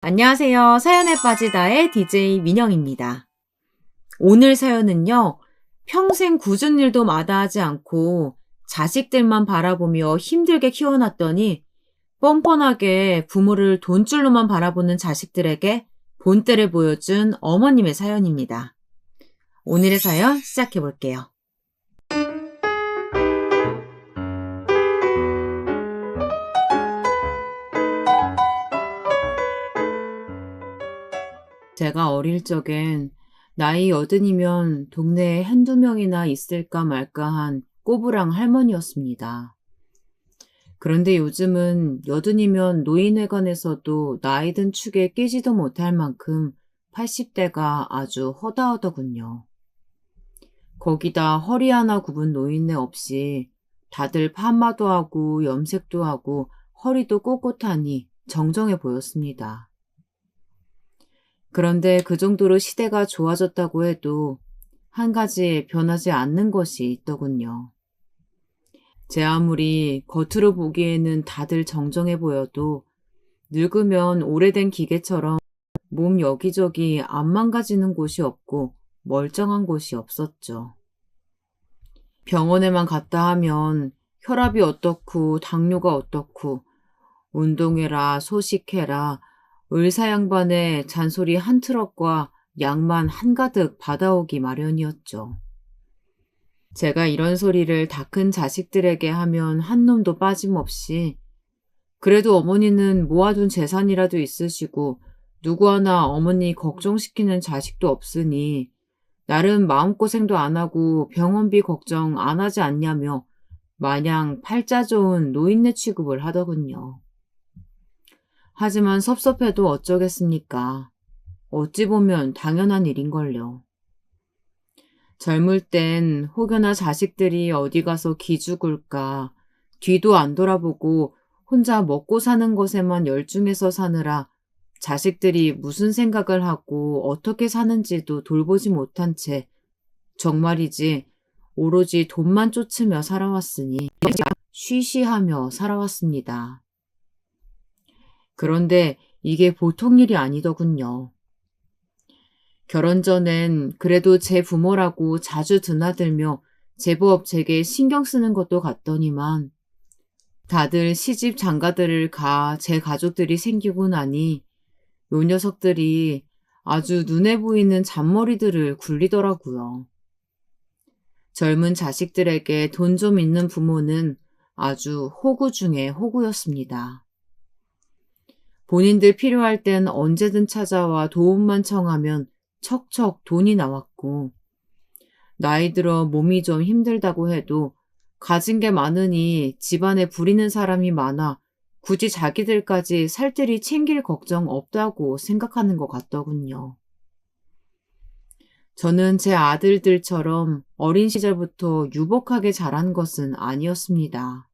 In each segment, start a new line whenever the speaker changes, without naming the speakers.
안녕하세요. 사연에 빠지다의 DJ 민영입니다. 오늘 사연은요, 평생 굳은 일도 마다하지 않고 자식들만 바라보며 힘들게 키워놨더니 뻔뻔하게 부모를 돈줄로만 바라보는 자식들에게 본때를 보여준 어머님의 사연입니다. 오늘의 사연 시작해 볼게요. 제가 어릴 적엔 나이 80이면 동네에 한두 명이나 있을까 말까한 꼬부랑 할머니였습니다. 그런데 요즘은 80이면 노인회관에서도 나이든 축에 끼지도 못할 만큼 80대가 아주 허다하더군요. 거기다 허리 하나 굽은 노인네 없이 다들 파마도 하고 염색도 하고 허리도 꼿꼿하니 정정해 보였습니다. 그런데 그 정도로 시대가 좋아졌다고 해도 한 가지 변하지 않는 것이 있더군요. 제 아무리 겉으로 보기에는 다들 정정해 보여도 늙으면 오래된 기계처럼 몸 여기저기 안 망가지는 곳이 없고 멀쩡한 곳이 없었죠. 병원에만 갔다 하면 혈압이 어떻고 당뇨가 어떻고 운동해라 소식해라 의사 양반의 잔소리 한 트럭과 약만 한가득 받아오기 마련이었죠. 제가 이런 소리를 다 큰 자식들에게 하면 한 놈도 빠짐없이 그래도 어머니는 모아둔 재산이라도 있으시고 누구 하나 어머니 걱정시키는 자식도 없으니 나름 마음고생도 안 하고 병원비 걱정 안 하지 않냐며 마냥 팔자 좋은 노인네 취급을 하더군요. 하지만 섭섭해도 어쩌겠습니까? 어찌 보면 당연한 일인걸요. 젊을 땐 혹여나 자식들이 어디 가서 기죽을까 뒤도 안 돌아보고 혼자 먹고 사는 것에만 열중해서 사느라 자식들이 무슨 생각을 하고 어떻게 사는지도 돌보지 못한 채 정말이지 오로지 돈만 쫓으며 살아왔으니 쉬쉬하며 살아왔습니다. 그런데 이게 보통 일이 아니더군요. 결혼 전엔 그래도 제 부모라고 자주 드나들며 제법 제게 신경 쓰는 것도 같더니만 다들 시집 장가들을 가 제 가족들이 생기고 나니 요 녀석들이 아주 눈에 보이는 잔머리들을 굴리더라고요. 젊은 자식들에게 돈 좀 있는 부모는 아주 호구 중에 호구였습니다. 본인들 필요할 땐 언제든 찾아와 도움만 청하면 척척 돈이 나왔고 나이 들어 몸이 좀 힘들다고 해도 가진 게 많으니 집안에 부리는 사람이 많아 굳이 자기들까지 살뜰히 챙길 걱정 없다고 생각하는 것 같더군요. 저는 제 아들들처럼 어린 시절부터 유복하게 자란 것은 아니었습니다.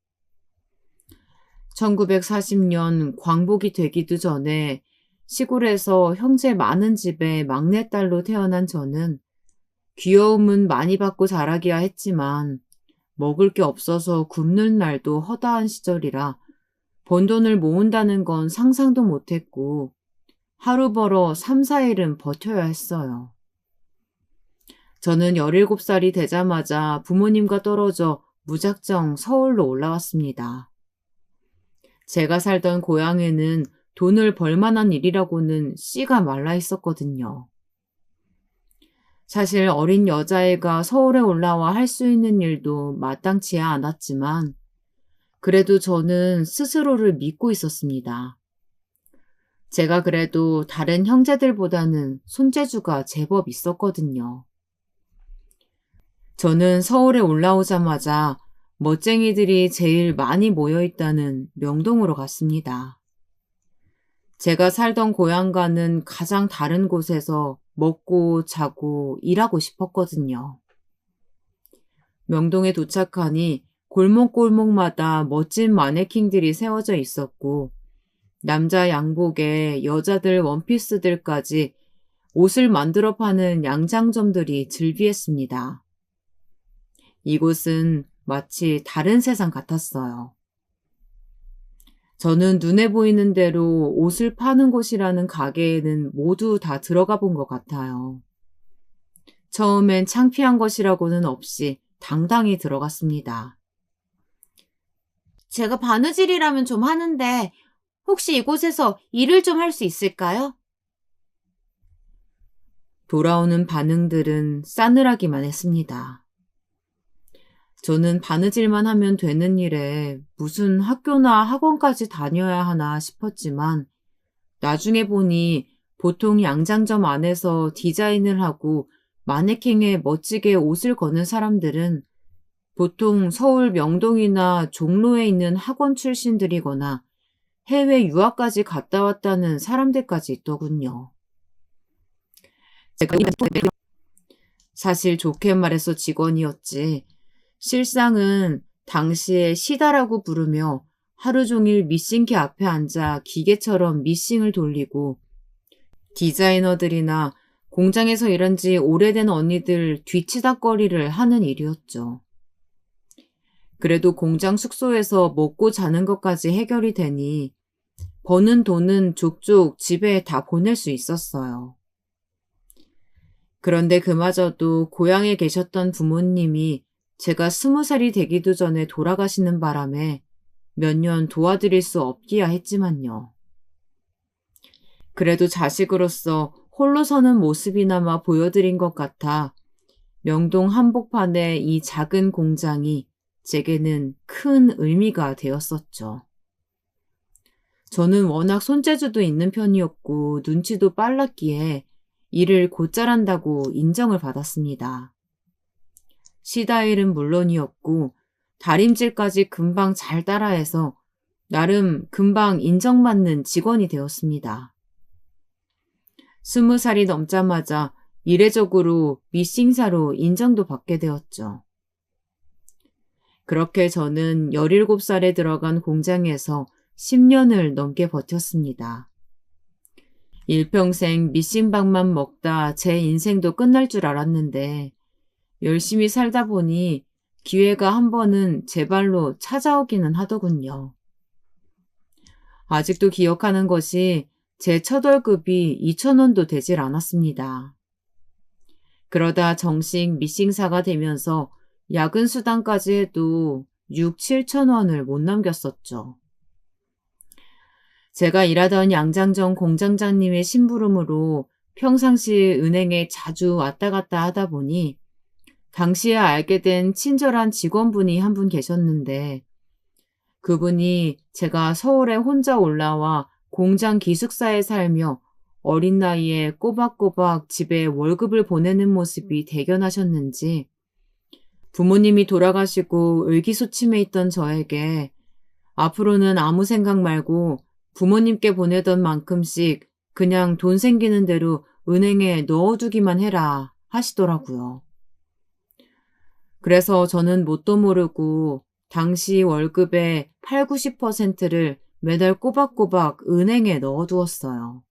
1940년 광복이 되기도 전에 시골에서 형제 많은 집의 막내딸로 태어난 저는 귀여움은 많이 받고 자라기야 했지만 먹을 게 없어서 굶는 날도 허다한 시절이라 번 돈을 모은다는 건 상상도 못했고 하루 벌어 3, 4일은 버텨야 했어요. 저는 17살이 되자마자 부모님과 떨어져 무작정 서울로 올라왔습니다. 제가 살던 고향에는 돈을 벌 만한 일이라고는 씨가 말라 있었거든요. 사실 어린 여자애가 서울에 올라와 할 수 있는 일도 마땅치 않았지만 그래도 저는 스스로를 믿고 있었습니다. 제가 그래도 다른 형제들보다는 손재주가 제법 있었거든요. 저는 서울에 올라오자마자 멋쟁이들이 제일 많이 모여있다는 명동으로 갔습니다. 제가 살던 고향과는 가장 다른 곳에서 먹고 자고 일하고 싶었거든요. 명동에 도착하니 골목골목마다 멋진 마네킹들이 세워져 있었고 남자 양복에 여자들 원피스들까지 옷을 만들어 파는 양장점들이 즐비했습니다. 이곳은 마치 다른 세상 같았어요. 저는 눈에 보이는 대로 옷을 파는 곳이라는 가게에는 모두 다 들어가 본 것 같아요. 처음엔 창피한 것이라고는 없이 당당히 들어갔습니다. 제가 바느질이라면 좀 하는데 혹시 이곳에서 일을 좀 할 수 있을까요? 돌아오는 반응들은 싸늘하기만 했습니다. 저는 바느질만 하면 되는 일에 무슨 학교나 학원까지 다녀야 하나 싶었지만 나중에 보니 보통 양장점 안에서 디자인을 하고 마네킹에 멋지게 옷을 거는 사람들은 보통 서울 명동이나 종로에 있는 학원 출신들이거나 해외 유학까지 갔다 왔다는 사람들까지 있더군요. 제가 사실 좋게 말해서 직원이었지. 실상은 당시에 시다라고 부르며 하루 종일 미싱기 앞에 앉아 기계처럼 미싱을 돌리고 디자이너들이나 공장에서 일한 지 오래된 언니들 뒤치다꺼리를 하는 일이었죠. 그래도 공장 숙소에서 먹고 자는 것까지 해결이 되니 버는 돈은 족족 집에 다 보낼 수 있었어요. 그런데 그마저도 고향에 계셨던 부모님이 제가 20살이 되기도 전에 돌아가시는 바람에 몇 년 도와드릴 수 없기야 했지만요. 그래도 자식으로서 홀로 서는 모습이나마 보여드린 것 같아 명동 한복판의 이 작은 공장이 제게는 큰 의미가 되었었죠. 저는 워낙 손재주도 있는 편이었고 눈치도 빨랐기에 일을 곧잘 한다고 인정을 받았습니다. 시다일은 물론이었고 다림질까지 금방 잘 따라해서 나름 금방 인정받는 직원이 되었습니다. 20살이 넘자마자 이례적으로 미싱사로 인정도 받게 되었죠. 그렇게 저는 17살에 들어간 공장에서 10년을 넘게 버텼습니다. 일평생 미싱밥만 먹다 제 인생도 끝날 줄 알았는데 열심히 살다 보니 기회가 한 번은 제 발로 찾아오기는 하더군요. 아직도 기억하는 것이 제 첫 월급이 2,000원도 되질 않았습니다. 그러다 정식 미싱사가 되면서 야근 수당까지 해도 6, 7천 원을 못 넘겼었죠. 제가 일하던 양장점 공장장님의 심부름으로 평상시 은행에 자주 왔다 갔다 하다 보니 당시에 알게 된 친절한 직원분이 한 분 계셨는데 그분이 제가 서울에 혼자 올라와 공장 기숙사에 살며 어린 나이에 꼬박꼬박 집에 월급을 보내는 모습이 대견하셨는지 부모님이 돌아가시고 의기소침해 있던 저에게 앞으로는 아무 생각 말고 부모님께 보내던 만큼씩 그냥 돈 생기는 대로 은행에 넣어두기만 해라 하시더라고요. 그래서 저는 뭣도 모르고 당시 월급의 8, 90%를 매달 꼬박꼬박 은행에 넣어두었어요.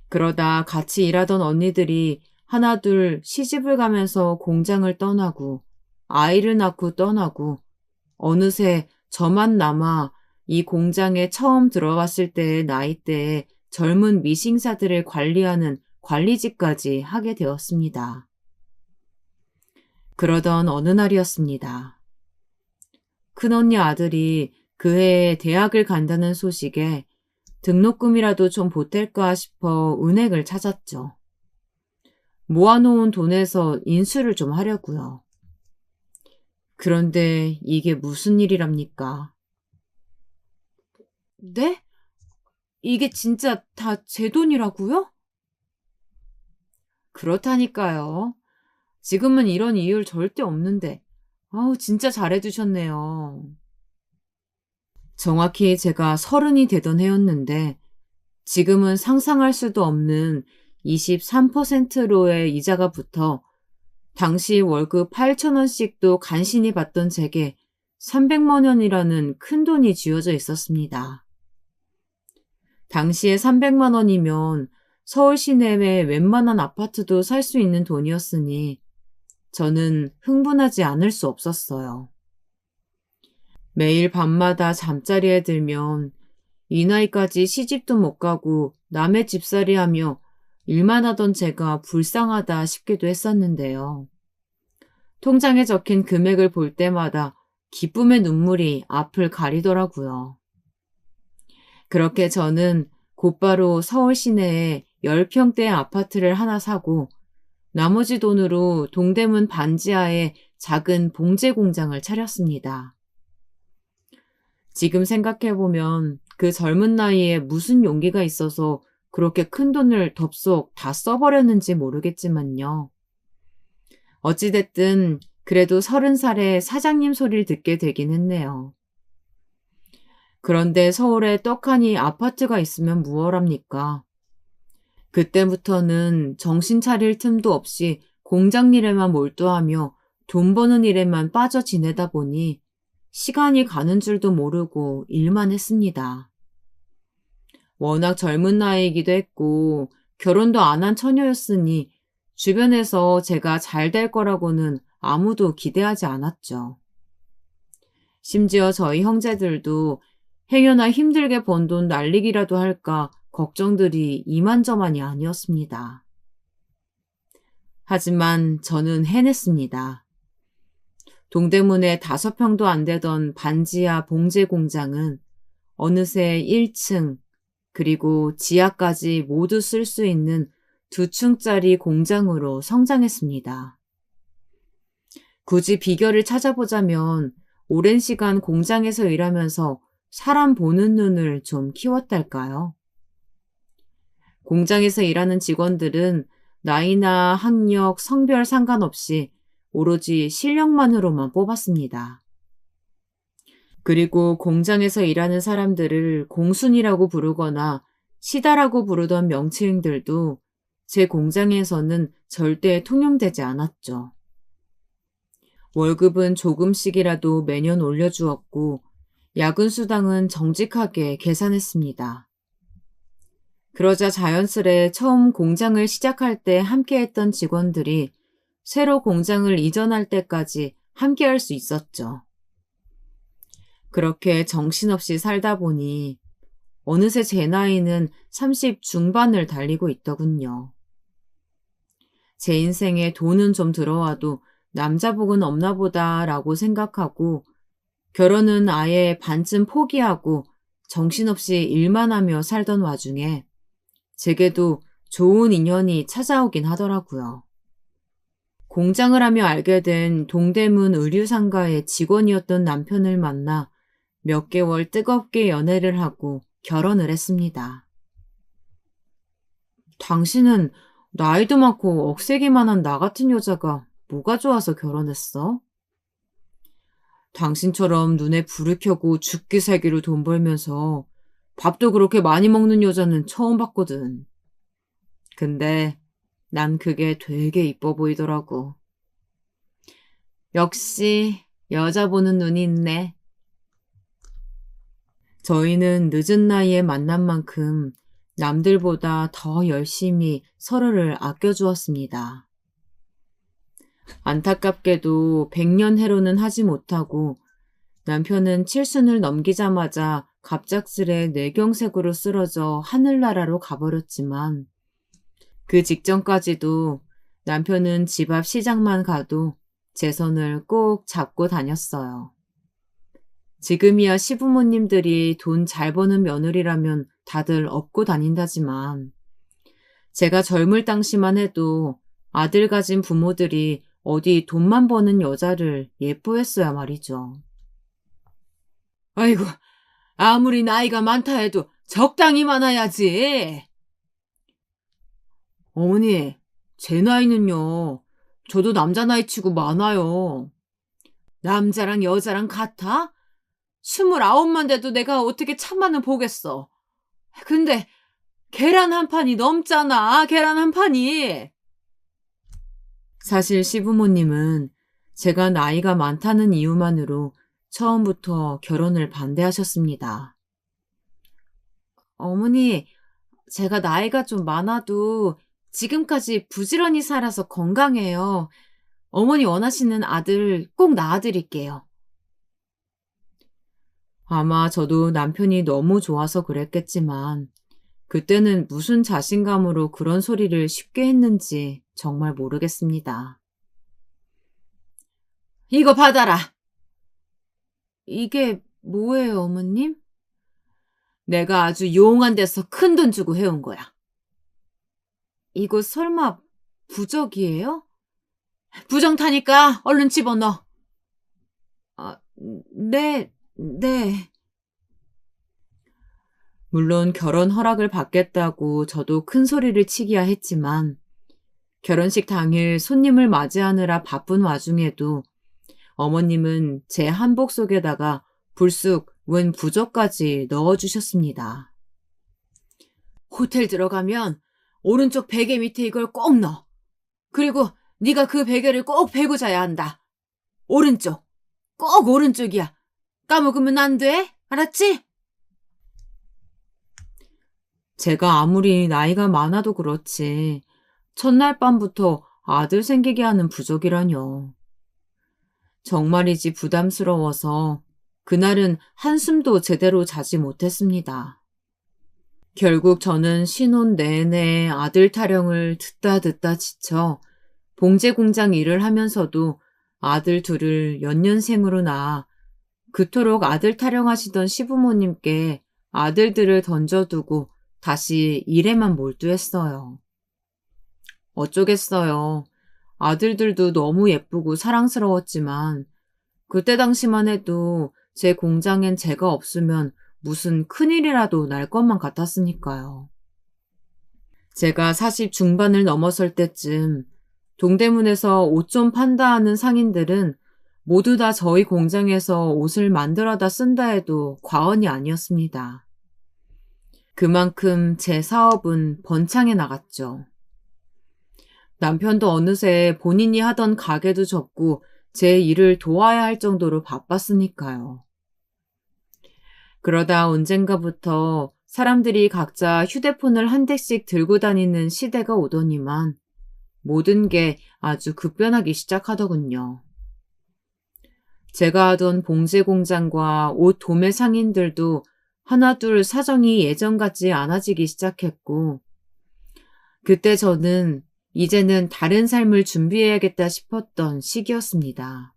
그러다 같이 일하던 언니들이 하나둘 시집을 가면서 공장을 떠나고 아이를 낳고 떠나고 어느새 저만 남아 이 공장에 처음 들어왔을 때의 나이대에 젊은 미싱사들을 관리하는 관리직까지 하게 되었습니다. 그러던 어느 날이었습니다. 큰언니 아들이 그 해에 대학을 간다는 소식에 등록금이라도 좀 보탤까 싶어 은행을 찾았죠. 모아놓은 돈에서 인수를 좀 하려고요. 그런데 이게 무슨 일이랍니까? 네? 이게 진짜 다 제 돈이라고요? 그렇다니까요. 지금은 이런 이율 절대 없는데. 아우, 진짜 잘해주셨네요. 정확히 제가 30이 되던 해였는데 지금은 상상할 수도 없는 23%로의 이자가 붙어 당시 월급 8,000원씩도 간신히 받던 제게 300만 원이라는 큰 돈이 쥐어져 있었습니다. 당시에 300만 원이면 서울 시내의 웬만한 아파트도 살 수 있는 돈이었으니 저는 흥분하지 않을 수 없었어요. 매일 밤마다 잠자리에 들면 이 나이까지 시집도 못 가고 남의 집살이하며 일만 하던 제가 불쌍하다 싶기도 했었는데요. 통장에 적힌 금액을 볼 때마다 기쁨의 눈물이 앞을 가리더라고요. 그렇게 저는 곧바로 서울 시내에 10평대 아파트를 하나 사고 나머지 돈으로 동대문 반지하에 작은 봉제 공장을 차렸습니다. 지금 생각해보면 그 젊은 나이에 무슨 용기가 있어서 그렇게 큰 돈을 덥석 다 써버렸는지 모르겠지만요. 어찌됐든 그래도 30살에 사장님 소리를 듣게 되긴 했네요. 그런데 서울에 떡하니 아파트가 있으면 무얼합니까? 그때부터는 정신 차릴 틈도 없이 공장 일에만 몰두하며 돈 버는 일에만 빠져 지내다 보니 시간이 가는 줄도 모르고 일만 했습니다. 워낙 젊은 나이이기도 했고 결혼도 안 한 처녀였으니 주변에서 제가 잘 될 거라고는 아무도 기대하지 않았죠. 심지어 저희 형제들도 행여나 힘들게 번 돈 날리기라도 할까 걱정들이 이만저만이 아니었습니다. 하지만 저는 해냈습니다. 동대문에 5평도 안 되던 반지하 봉제 공장은 어느새 1층 그리고 지하까지 모두 쓸 수 있는 2층짜리 공장으로 성장했습니다. 굳이 비결을 찾아보자면 오랜 시간 공장에서 일하면서 사람 보는 눈을 좀 키웠달까요? 공장에서 일하는 직원들은 나이나 학력, 성별 상관없이 오로지 실력만으로만 뽑았습니다. 그리고 공장에서 일하는 사람들을 공순이라고 부르거나 시다라고 부르던 명칭들도 제 공장에서는 절대 통용되지 않았죠. 월급은 조금씩이라도 매년 올려주었고 야근 수당은 정직하게 계산했습니다. 그러자 자연스레 처음 공장을 시작할 때 함께했던 직원들이 새로 공장을 이전할 때까지 함께할 수 있었죠. 그렇게 정신없이 살다 보니 어느새 제 나이는 30 중반을 달리고 있더군요. 제 인생에 돈은 좀 들어와도 남자복은 없나 보다라고 생각하고 결혼은 아예 반쯤 포기하고 정신없이 일만 하며 살던 와중에 제게도 좋은 인연이 찾아오긴 하더라고요. 공장을 하며 알게 된 동대문 의류상가의 직원이었던 남편을 만나 몇 개월 뜨겁게 연애를 하고 결혼을 했습니다. 당신은 나이도 많고 억세기만 한 나 같은 여자가 뭐가 좋아서 결혼했어? 당신처럼 눈에 불을 켜고 죽기 살기로 돈 벌면서 밥도 그렇게 많이 먹는 여자는 처음 봤거든. 근데 난 그게 되게 이뻐 보이더라고. 역시 여자 보는 눈이 있네. 저희는 늦은 나이에 만난 만큼 남들보다 더 열심히 서로를 아껴주었습니다. 안타깝게도 100년 해로는 하지 못하고 남편은 칠순을 넘기자마자 갑작스레 뇌경색으로 쓰러져 하늘나라로 가버렸지만 그 직전까지도 남편은 집 앞 시장만 가도 제 손을 꼭 잡고 다녔어요. 지금이야 시부모님들이 돈 잘 버는 며느리라면 다들 업고 다닌다지만 제가 젊을 당시만 해도 아들 가진 부모들이 어디 돈만 버는 여자를 예뻐했어야 말이죠. 아이고, 아무리 나이가 많다 해도 적당히 많아야지. 어머니, 제 나이는요. 저도 남자 나이치고 많아요. 남자랑 여자랑 같아? 29만 돼도 내가 어떻게 참만은 보겠어. 근데 계란 한 판이 넘잖아, 계란 한 판이. 사실 시부모님은 제가 나이가 많다는 이유만으로 처음부터 결혼을 반대하셨습니다. 어머니, 제가 나이가 좀 많아도 지금까지 부지런히 살아서 건강해요. 어머니 원하시는 아들 꼭 낳아드릴게요. 아마 저도 남편이 너무 좋아서 그랬겠지만 그때는 무슨 자신감으로 그런 소리를 쉽게 했는지 정말 모르겠습니다. 이거 받아라. 이게 뭐예요, 어머님? 내가 아주 용한 데서 큰돈 주고 해온 거야. 이거 설마 부적이에요? 부정타니까 얼른 집어넣어. 아, 네, 네. 물론 결혼 허락을 받겠다고 저도 큰 소리를 치기야 했지만 결혼식 당일 손님을 맞이하느라 바쁜 와중에도 어머님은 제 한복 속에다가 불쑥 웬 부적까지 넣어주셨습니다. 호텔 들어가면 오른쪽 베개 밑에 이걸 꼭 넣어. 그리고 네가 그 베개를 꼭 베고 자야 한다. 오른쪽. 꼭 오른쪽이야. 까먹으면 안 돼. 알았지? 제가 아무리 나이가 많아도 그렇지 첫날 밤부터 아들 생기게 하는 부적이라뇨. 정말이지 부담스러워서 그날은 한숨도 제대로 자지 못했습니다. 결국 저는 신혼 내내 아들 타령을 듣다 지쳐 봉제 공장 일을 하면서도 아들 둘을 연년생으로 낳아 그토록 아들 타령하시던 시부모님께 아들들을 던져두고 다시 일에만 몰두했어요. 어쩌겠어요. 아들들도 너무 예쁘고 사랑스러웠지만 그때 당시만 해도 제 공장엔 제가 없으면 무슨 큰일이라도 날 것만 같았으니까요. 제가 40 중반을 넘어설 때쯤 동대문에서 옷 좀 판다 하는 상인들은 모두 다 저희 공장에서 옷을 만들어다 쓴다 해도 과언이 아니었습니다. 그만큼 제 사업은 번창해 나갔죠. 남편도 어느새 본인이 하던 가게도 접고 제 일을 도와야 할 정도로 바빴으니까요. 그러다 언젠가부터 사람들이 각자 휴대폰을 한 대씩 들고 다니는 시대가 오더니만 모든 게 아주 급변하기 시작하더군요. 제가 하던 봉제 공장과 옷 도매 상인들도 하나둘 사정이 예전 같지 않아지기 시작했고 그때 저는 이제는 다른 삶을 준비해야겠다 싶었던 시기였습니다.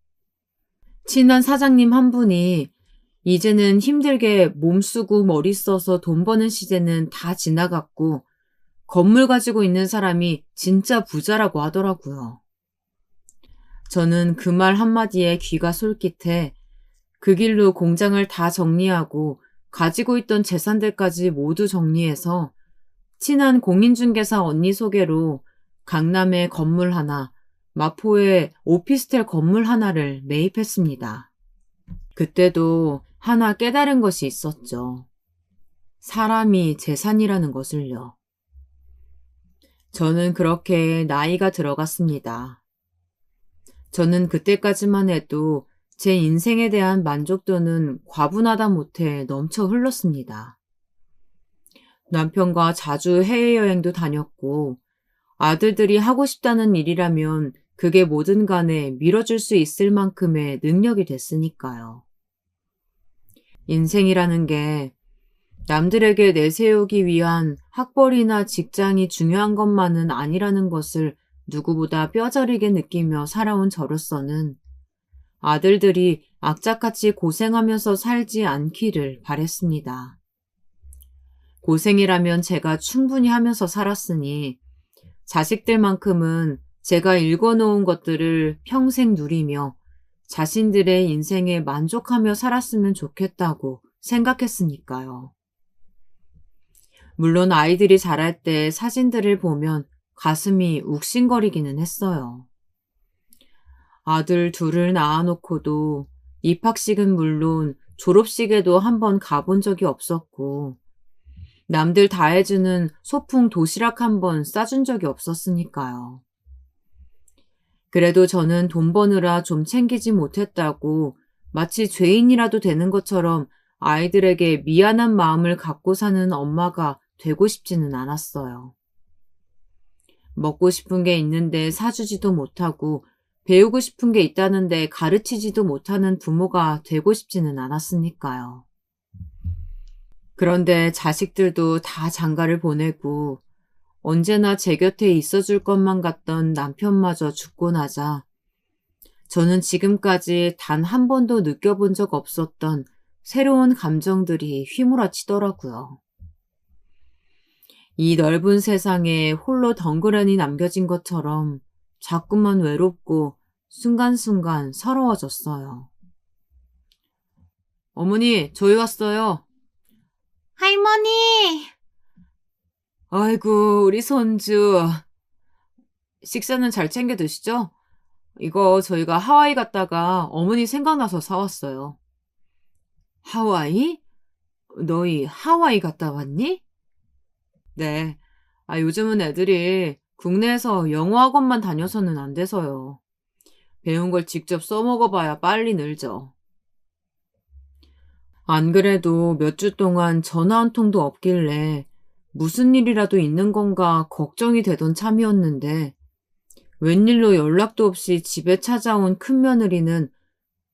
친한 사장님 한 분이 이제는 힘들게 몸 쓰고 머리 써서 돈 버는 시대는 다 지나갔고 건물 가지고 있는 사람이 진짜 부자라고 하더라고요. 저는 그 말 한마디에 귀가 솔깃해 그 길로 공장을 다 정리하고 가지고 있던 재산들까지 모두 정리해서 친한 공인중개사 언니 소개로 강남에 건물 하나, 마포에 오피스텔 건물 하나를 매입했습니다. 그때도 하나 깨달은 것이 있었죠. 사람이 재산이라는 것을요. 저는 그렇게 나이가 들어갔습니다. 저는 그때까지만 해도 제 인생에 대한 만족도는 과분하다 못해 넘쳐 흘렀습니다. 남편과 자주 해외여행도 다녔고 아들들이 하고 싶다는 일이라면 그게 뭐든 간에 밀어줄 수 있을 만큼의 능력이 됐으니까요. 인생이라는 게 남들에게 내세우기 위한 학벌이나 직장이 중요한 것만은 아니라는 것을 누구보다 뼈저리게 느끼며 살아온 저로서는 아들들이 악착같이 고생하면서 살지 않기를 바랬습니다. 고생이라면 제가 충분히 하면서 살았으니 자식들만큼은 제가 읽어놓은 것들을 평생 누리며 자신들의 인생에 만족하며 살았으면 좋겠다고 생각했으니까요. 물론 아이들이 자랄 때 사진들을 보면 가슴이 욱신거리기는 했어요. 아들 둘을 낳아놓고도 입학식은 물론 졸업식에도 한번 가본 적이 없었고 남들 다 해주는 소풍 도시락 한번 싸준 적이 없었으니까요. 그래도 저는 돈 버느라 좀 챙기지 못했다고 마치 죄인이라도 되는 것처럼 아이들에게 미안한 마음을 갖고 사는 엄마가 되고 싶지는 않았어요. 먹고 싶은 게 있는데 사주지도 못하고 배우고 싶은 게 있다는데 가르치지도 못하는 부모가 되고 싶지는 않았으니까요. 그런데 자식들도 다 장가를 보내고 언제나 제 곁에 있어줄 것만 같던 남편마저 죽고 나자 저는 지금까지 단 한 번도 느껴본 적 없었던 새로운 감정들이 휘몰아치더라고요. 이 넓은 세상에 홀로 덩그러니 남겨진 것처럼 자꾸만 외롭고 순간순간 서러워졌어요. 어머니, 저희 왔어요.
할머니!
아이고, 우리 손주. 식사는 잘 챙겨 드시죠? 이거 저희가 하와이 갔다가 어머니 생각나서 사왔어요. 하와이? 너희 하와이 갔다 왔니? 네. 요즘은 애들이 국내에서 영어 학원만 다녀서는 안 돼서요. 배운 걸 직접 써먹어봐야 빨리 늘죠. 안 그래도 몇 주 동안 전화 한 통도 없길래 무슨 일이라도 있는 건가 걱정이 되던 참이었는데 웬일로 연락도 없이 집에 찾아온 큰며느리는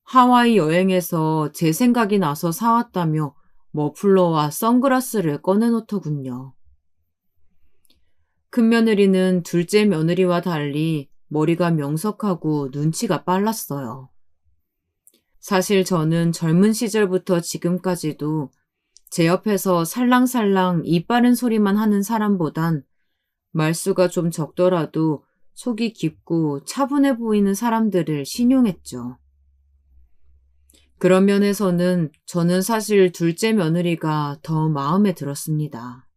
하와이 여행에서 제 생각이 나서 사왔다며 머플러와 선글라스를 꺼내놓더군요. 큰며느리는 둘째 며느리와 달리 머리가 명석하고 눈치가 빨랐어요. 사실 저는 젊은 시절부터 지금까지도 제 옆에서 살랑살랑 입 바른 소리만 하는 사람보단 말수가 좀 적더라도 속이 깊고 차분해 보이는 사람들을 신용했죠. 그런 면에서는 저는 사실 둘째 며느리가 더 마음에 들었습니다.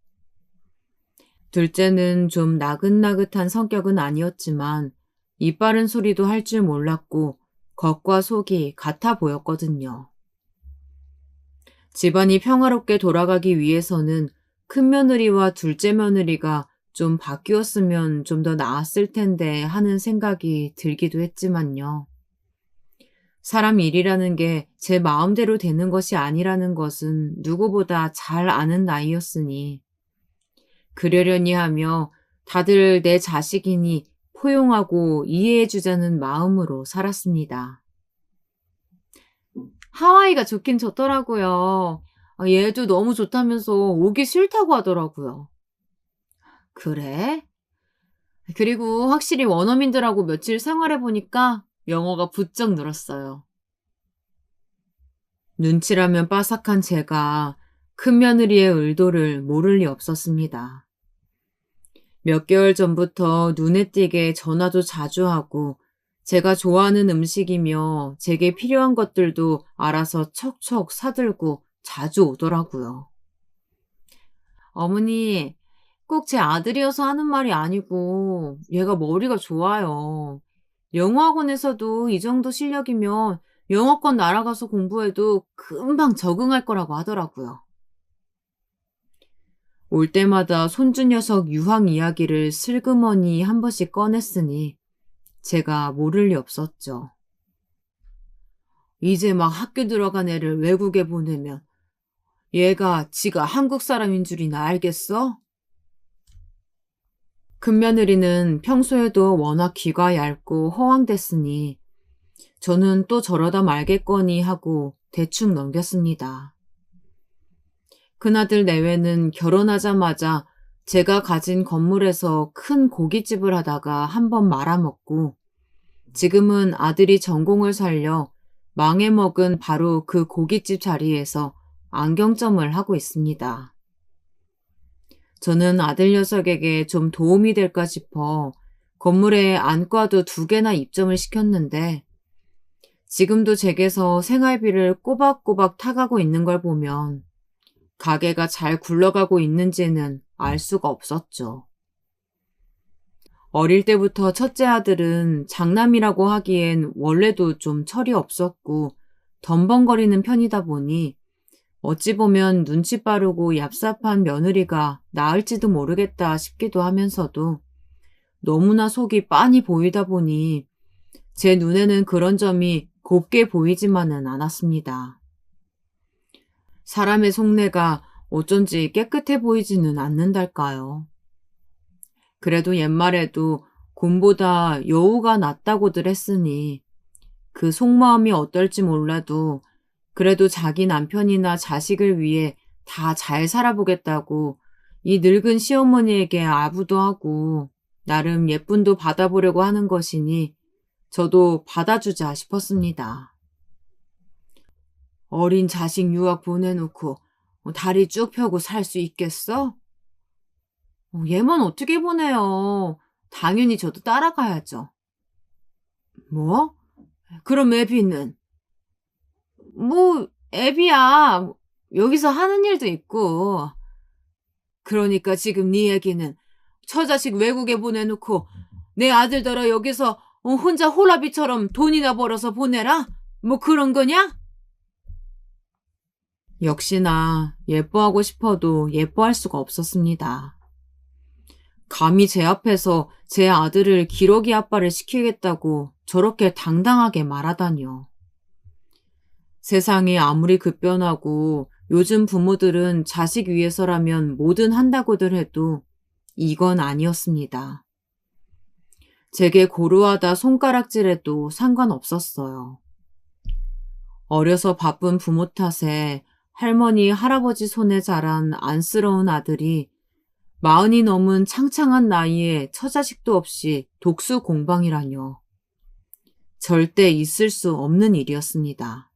둘째는 좀 나긋나긋한 성격은 아니었지만 입 바른 소리도 할 줄 몰랐고 겉과 속이 같아 보였거든요. 집안이 평화롭게 돌아가기 위해서는 큰며느리와 둘째 며느리가 좀 바뀌었으면 좀 더 나았을 텐데 하는 생각이 들기도 했지만요. 사람 일이라는 게 제 마음대로 되는 것이 아니라는 것은 누구보다 잘 아는 나이였으니 그러려니 하며 다들 내 자식이니 포용하고 이해해주자는 마음으로 살았습니다. 하와이가 좋긴 좋더라고요. 얘도 너무 좋다면서 오기 싫다고 하더라고요. 그래? 그리고 확실히 원어민들하고 며칠 생활해보니까 영어가 부쩍 늘었어요. 눈치라면 빠삭한 제가 큰며느리의 의도를 모를 리 없었습니다. 몇 개월 전부터 눈에 띄게 전화도 자주 하고 제가 좋아하는 음식이며 제게 필요한 것들도 알아서 척척 사들고 자주 오더라고요. 어머니, 꼭 제 아들이어서 하는 말이 아니고 얘가 머리가 좋아요. 영어학원에서도 이 정도 실력이면 영어권 날아가서 공부해도 금방 적응할 거라고 하더라고요. 올 때마다 손주 녀석 유학 이야기를 슬그머니 한 번씩 꺼냈으니 제가 모를 리 없었죠. 이제 막 학교 들어간 애를 외국에 보내면 얘가 지가 한국 사람인 줄이나 알겠어? 큰며느리는 평소에도 워낙 귀가 얇고 허황됐으니 저는 또 저러다 말겠거니 하고 대충 넘겼습니다. 큰아들 내외는 결혼하자마자 제가 가진 건물에서 큰 고깃집을 하다가 한번 말아먹고 지금은 아들이 전공을 살려 망해먹은 바로 그 고깃집 자리에서 안경점을 하고 있습니다. 저는 아들 녀석에게 좀 도움이 될까 싶어 건물에 안과도 2개나 입점을 시켰는데 지금도 제게서 생활비를 꼬박꼬박 타가고 있는 걸 보면 가게가 잘 굴러가고 있는지는 알 수가 없었죠. 어릴 때부터 첫째 아들은 장남이라고 하기엔 원래도 좀 철이 없었고 덤벙거리는 편이다 보니 어찌 보면 눈치 빠르고 얍삽한 며느리가 나을지도 모르겠다 싶기도 하면서도 너무나 속이 빤히 보이다 보니 제 눈에는 그런 점이 곱게 보이지만은 않았습니다. 사람의 속내가 어쩐지 깨끗해 보이지는 않는달까요. 그래도 옛말에도 곰보다 여우가 낫다고들 했으니 그 속마음이 어떨지 몰라도 그래도 자기 남편이나 자식을 위해 다 잘 살아보겠다고 이 늙은 시어머니에게 아부도 하고 나름 예쁨도 받아보려고 하는 것이니 저도 받아주자 싶었습니다. 어린 자식 유학 보내놓고 다리 쭉 펴고 살 수 있겠어? 얘만 어떻게 보내요? 당연히 저도 따라가야죠. 뭐? 그럼 애비는? 뭐, 애비야. 여기서 하는 일도 있고. 그러니까 지금 네 얘기는 처자식 외국에 보내놓고 내 아들더러 여기서 혼자 홀라비처럼 돈이나 벌어서 보내라? 뭐 그런 거냐? 역시나 예뻐하고 싶어도 예뻐할 수가 없었습니다. 감히 제 앞에서 제 아들을 기러기 아빠를 시키겠다고 저렇게 당당하게 말하다니요. 세상이 아무리 급변하고 요즘 부모들은 자식 위해서라면 뭐든 한다고들 해도 이건 아니었습니다. 제게 고루하다 손가락질해도 상관없었어요. 어려서 바쁜 부모 탓에 할머니, 할아버지 손에 자란 안쓰러운 아들이 40이 넘은 창창한 나이에 처자식도 없이 독수 공방이라뇨. 절대 있을 수 없는 일이었습니다.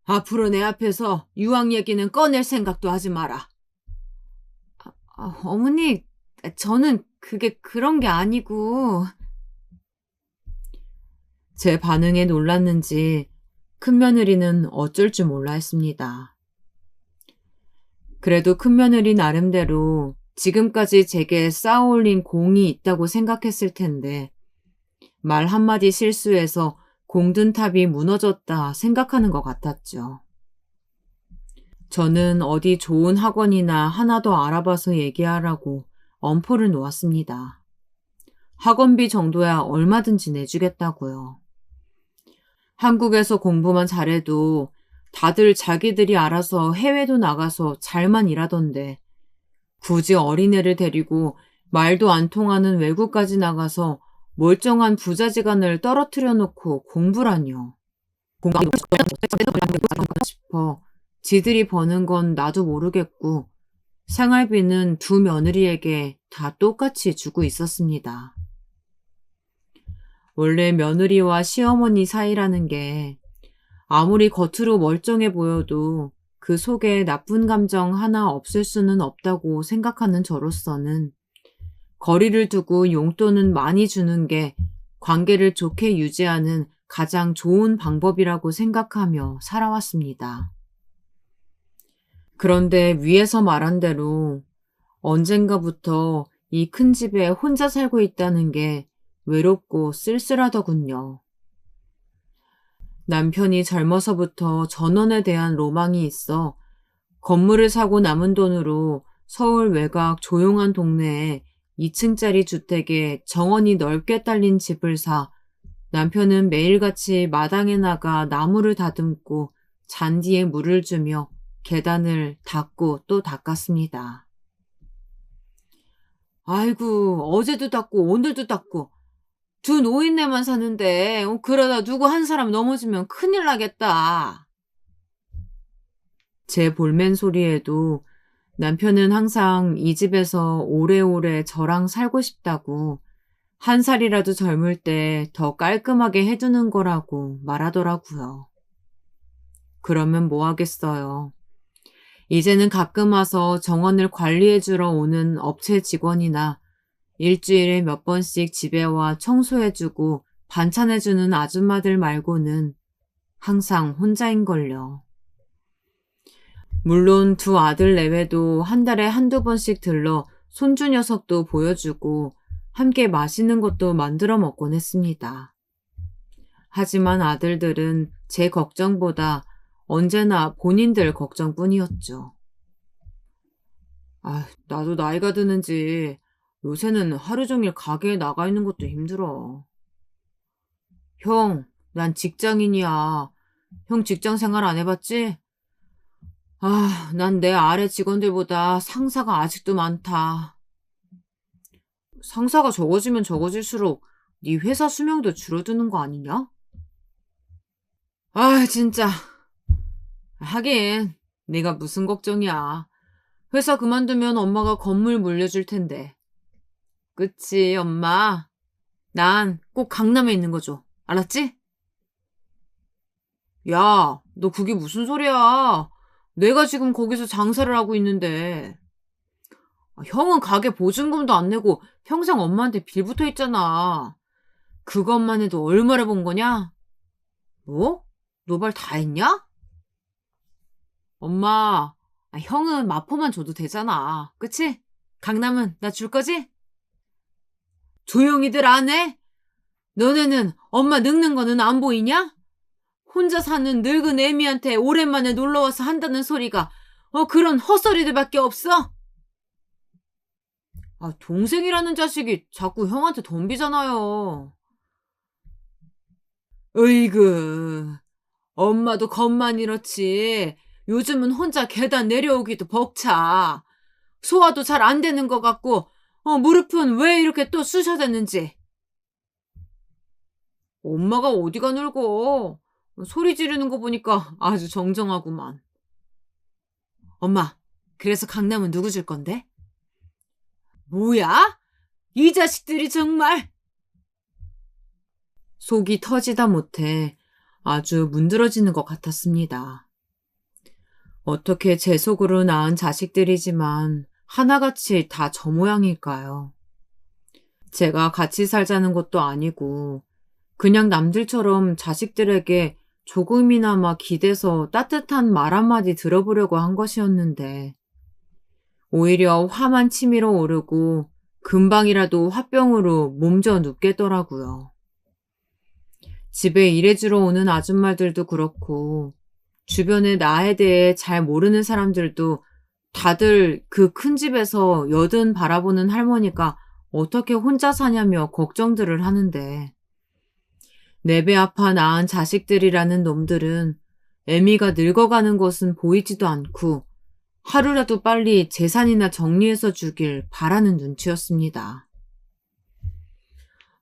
앞으로 내 앞에서 유학 얘기는 꺼낼 생각도 하지 마라. 어머니, 저는 그게 그런 게 아니고. 제 반응에 놀랐는지 큰며느리는 어쩔 줄 몰라 했습니다. 그래도 큰며느리 나름대로 지금까지 제게 쌓아올린 공이 있다고 생각했을 텐데 말 한마디 실수해서 공든 탑이 무너졌다 생각하는 것 같았죠. 저는 어디 좋은 학원이나 하나 더 알아봐서 얘기하라고 엄포를 놓았습니다. 학원비 정도야 얼마든지 내주겠다고요. 한국에서 공부만 잘해도 다들 자기들이 알아서 해외도 나가서 잘만 일하던데 굳이 어린애를 데리고 말도 안 통하는 외국까지 나가서 멀쩡한 부자지간을 떨어뜨려 놓고 공부라뇨. 싶어 지들이 버는 건 나도 모르겠고 생활비는 두 며느리에게 다 똑같이 주고 있었습니다. 원래 며느리와 시어머니 사이라는 게 아무리 겉으로 멀쩡해 보여도 그 속에 나쁜 감정 하나 없을 수는 없다고 생각하는 저로서는 거리를 두고 용돈은 많이 주는 게 관계를 좋게 유지하는 가장 좋은 방법이라고 생각하며 살아왔습니다. 그런데 위에서 말한 대로 언젠가부터 이 큰 집에 혼자 살고 있다는 게 외롭고 쓸쓸하더군요. 남편이 젊어서부터 전원에 대한 로망이 있어 건물을 사고 남은 돈으로 서울 외곽 조용한 동네에 2층짜리 주택에 정원이 넓게 딸린 집을 사 남편은 매일같이 마당에 나가 나무를 다듬고 잔디에 물을 주며 계단을 닦고 또 닦았습니다. 아이고, 어제도 닦고 오늘도 닦고 두 노인네만 사는데 그러다 누구 한 사람 넘어지면 큰일 나겠다. 제 볼멘 소리에도 남편은 항상 이 집에서 오래오래 저랑 살고 싶다고 한 살이라도 젊을 때 더 깔끔하게 해두는 거라고 말하더라고요. 그러면 뭐 하겠어요. 이제는 가끔 와서 정원을 관리해주러 오는 업체 직원이나 일주일에 몇 번씩 집에 와 청소해주고 반찬해주는 아줌마들 말고는 항상 혼자인걸요. 물론 두 아들 내외도 한 달에 한두 번씩 들러 손주 녀석도 보여주고 함께 맛있는 것도 만들어 먹곤 했습니다. 하지만 아들들은 제 걱정보다 언제나 본인들 걱정뿐이었죠. 나도 나이가 드는지 요새는 하루 종일 가게에 나가 있는 것도 힘들어. 형, 난 직장인이야. 형 직장 생활 안 해봤지? 난 내 아래 직원들보다 상사가 아직도 많다. 상사가 적어지면 적어질수록 네 회사 수명도 줄어드는 거 아니냐? 진짜. 하긴 내가 무슨 걱정이야. 회사 그만두면 엄마가 건물 물려줄 텐데. 그치, 엄마? 난 꼭 강남에 있는 거 줘. 알았지? 야, 너 그게 무슨 소리야? 내가 지금 거기서 장사를 하고 있는데. 형은 가게 보증금도 안 내고 평생 엄마한테 빌붙어 있잖아. 그것만 해도 얼마나 번 거냐? 뭐? 노발 다 했냐? 엄마, 형은 마포만 줘도 되잖아. 그치? 강남은 나 줄 거지? 조용히들 안 해? 너네는 엄마 늙는 거는 안 보이냐? 혼자 사는 늙은 애미한테 오랜만에 놀러와서 한다는 소리가 그런 헛소리들밖에 없어? 동생이라는 자식이 자꾸 형한테 덤비잖아요. 으이그, 엄마도 겁만 이렇지. 요즘은 혼자 계단 내려오기도 벅차. 소화도 잘 안 되는 것 같고, 무릎은 왜 이렇게 또 쑤셔댔는지. 엄마가 어디가 늙어. 소리 지르는 거 보니까 아주 정정하구만. 엄마, 그래서 강남은 누구 줄 건데? 뭐야? 이 자식들이 정말. 속이 터지다 못해 아주 문드러지는 것 같았습니다. 어떻게 제 속으로 낳은 자식들이지만 하나같이 다 저 모양일까요? 제가 같이 살자는 것도 아니고 그냥 남들처럼 자식들에게 조금이나마 기대서 따뜻한 말 한마디 들어보려고 한 것이었는데 오히려 화만 치밀어 오르고 금방이라도 화병으로 몸져 눕겠더라고요. 집에 일해주러 오는 아줌마들도 그렇고 주변에 나에 대해 잘 모르는 사람들도 다들 그 큰 집에서 여든 바라보는 할머니가 어떻게 혼자 사냐며 걱정들을 하는데 내 배 아파 낳은 자식들이라는 놈들은 애미가 늙어가는 것은 보이지도 않고 하루라도 빨리 재산이나 정리해서 주길 바라는 눈치였습니다.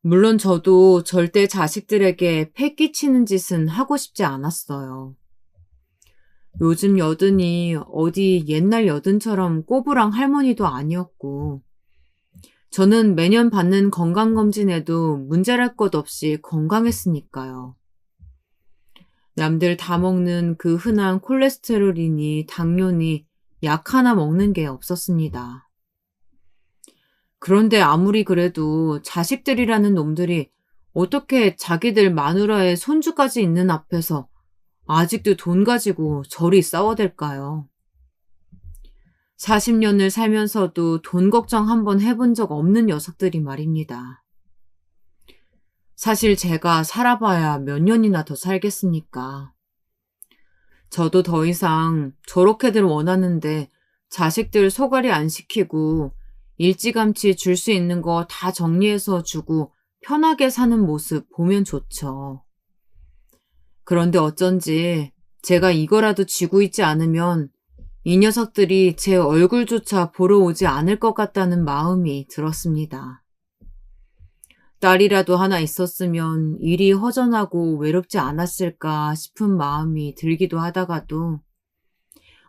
물론 저도 절대 자식들에게 패 끼치는 짓은 하고 싶지 않았어요. 요즘 여든이 어디 옛날 여든처럼 꼬부랑 할머니도 아니었고 저는 매년 받는 건강검진에도 문제랄 것 없이 건강했으니까요. 남들 다 먹는 그 흔한 콜레스테롤이니 당뇨니 약 하나 먹는 게 없었습니다. 그런데 아무리 그래도 자식들이라는 놈들이 어떻게 자기들 마누라의 손주까지 있는 앞에서 아직도 돈 가지고 저리 싸워댈까요? 40년을 살면서도 돈 걱정 한번 해본 적 없는 녀석들이 말입니다. 사실 제가 살아봐야 몇 년이나 더 살겠습니까? 저도 더 이상 저렇게들 원하는데 자식들 소갈이 안 시키고 일찌감치 줄 수 있는 거 다 정리해서 주고 편하게 사는 모습 보면 좋죠. 그런데 어쩐지 제가 이거라도 쥐고 있지 않으면 이 녀석들이 제 얼굴조차 보러 오지 않을 것 같다는 마음이 들었습니다. 딸이라도 하나 있었으면 일이 허전하고 외롭지 않았을까 싶은 마음이 들기도 하다가도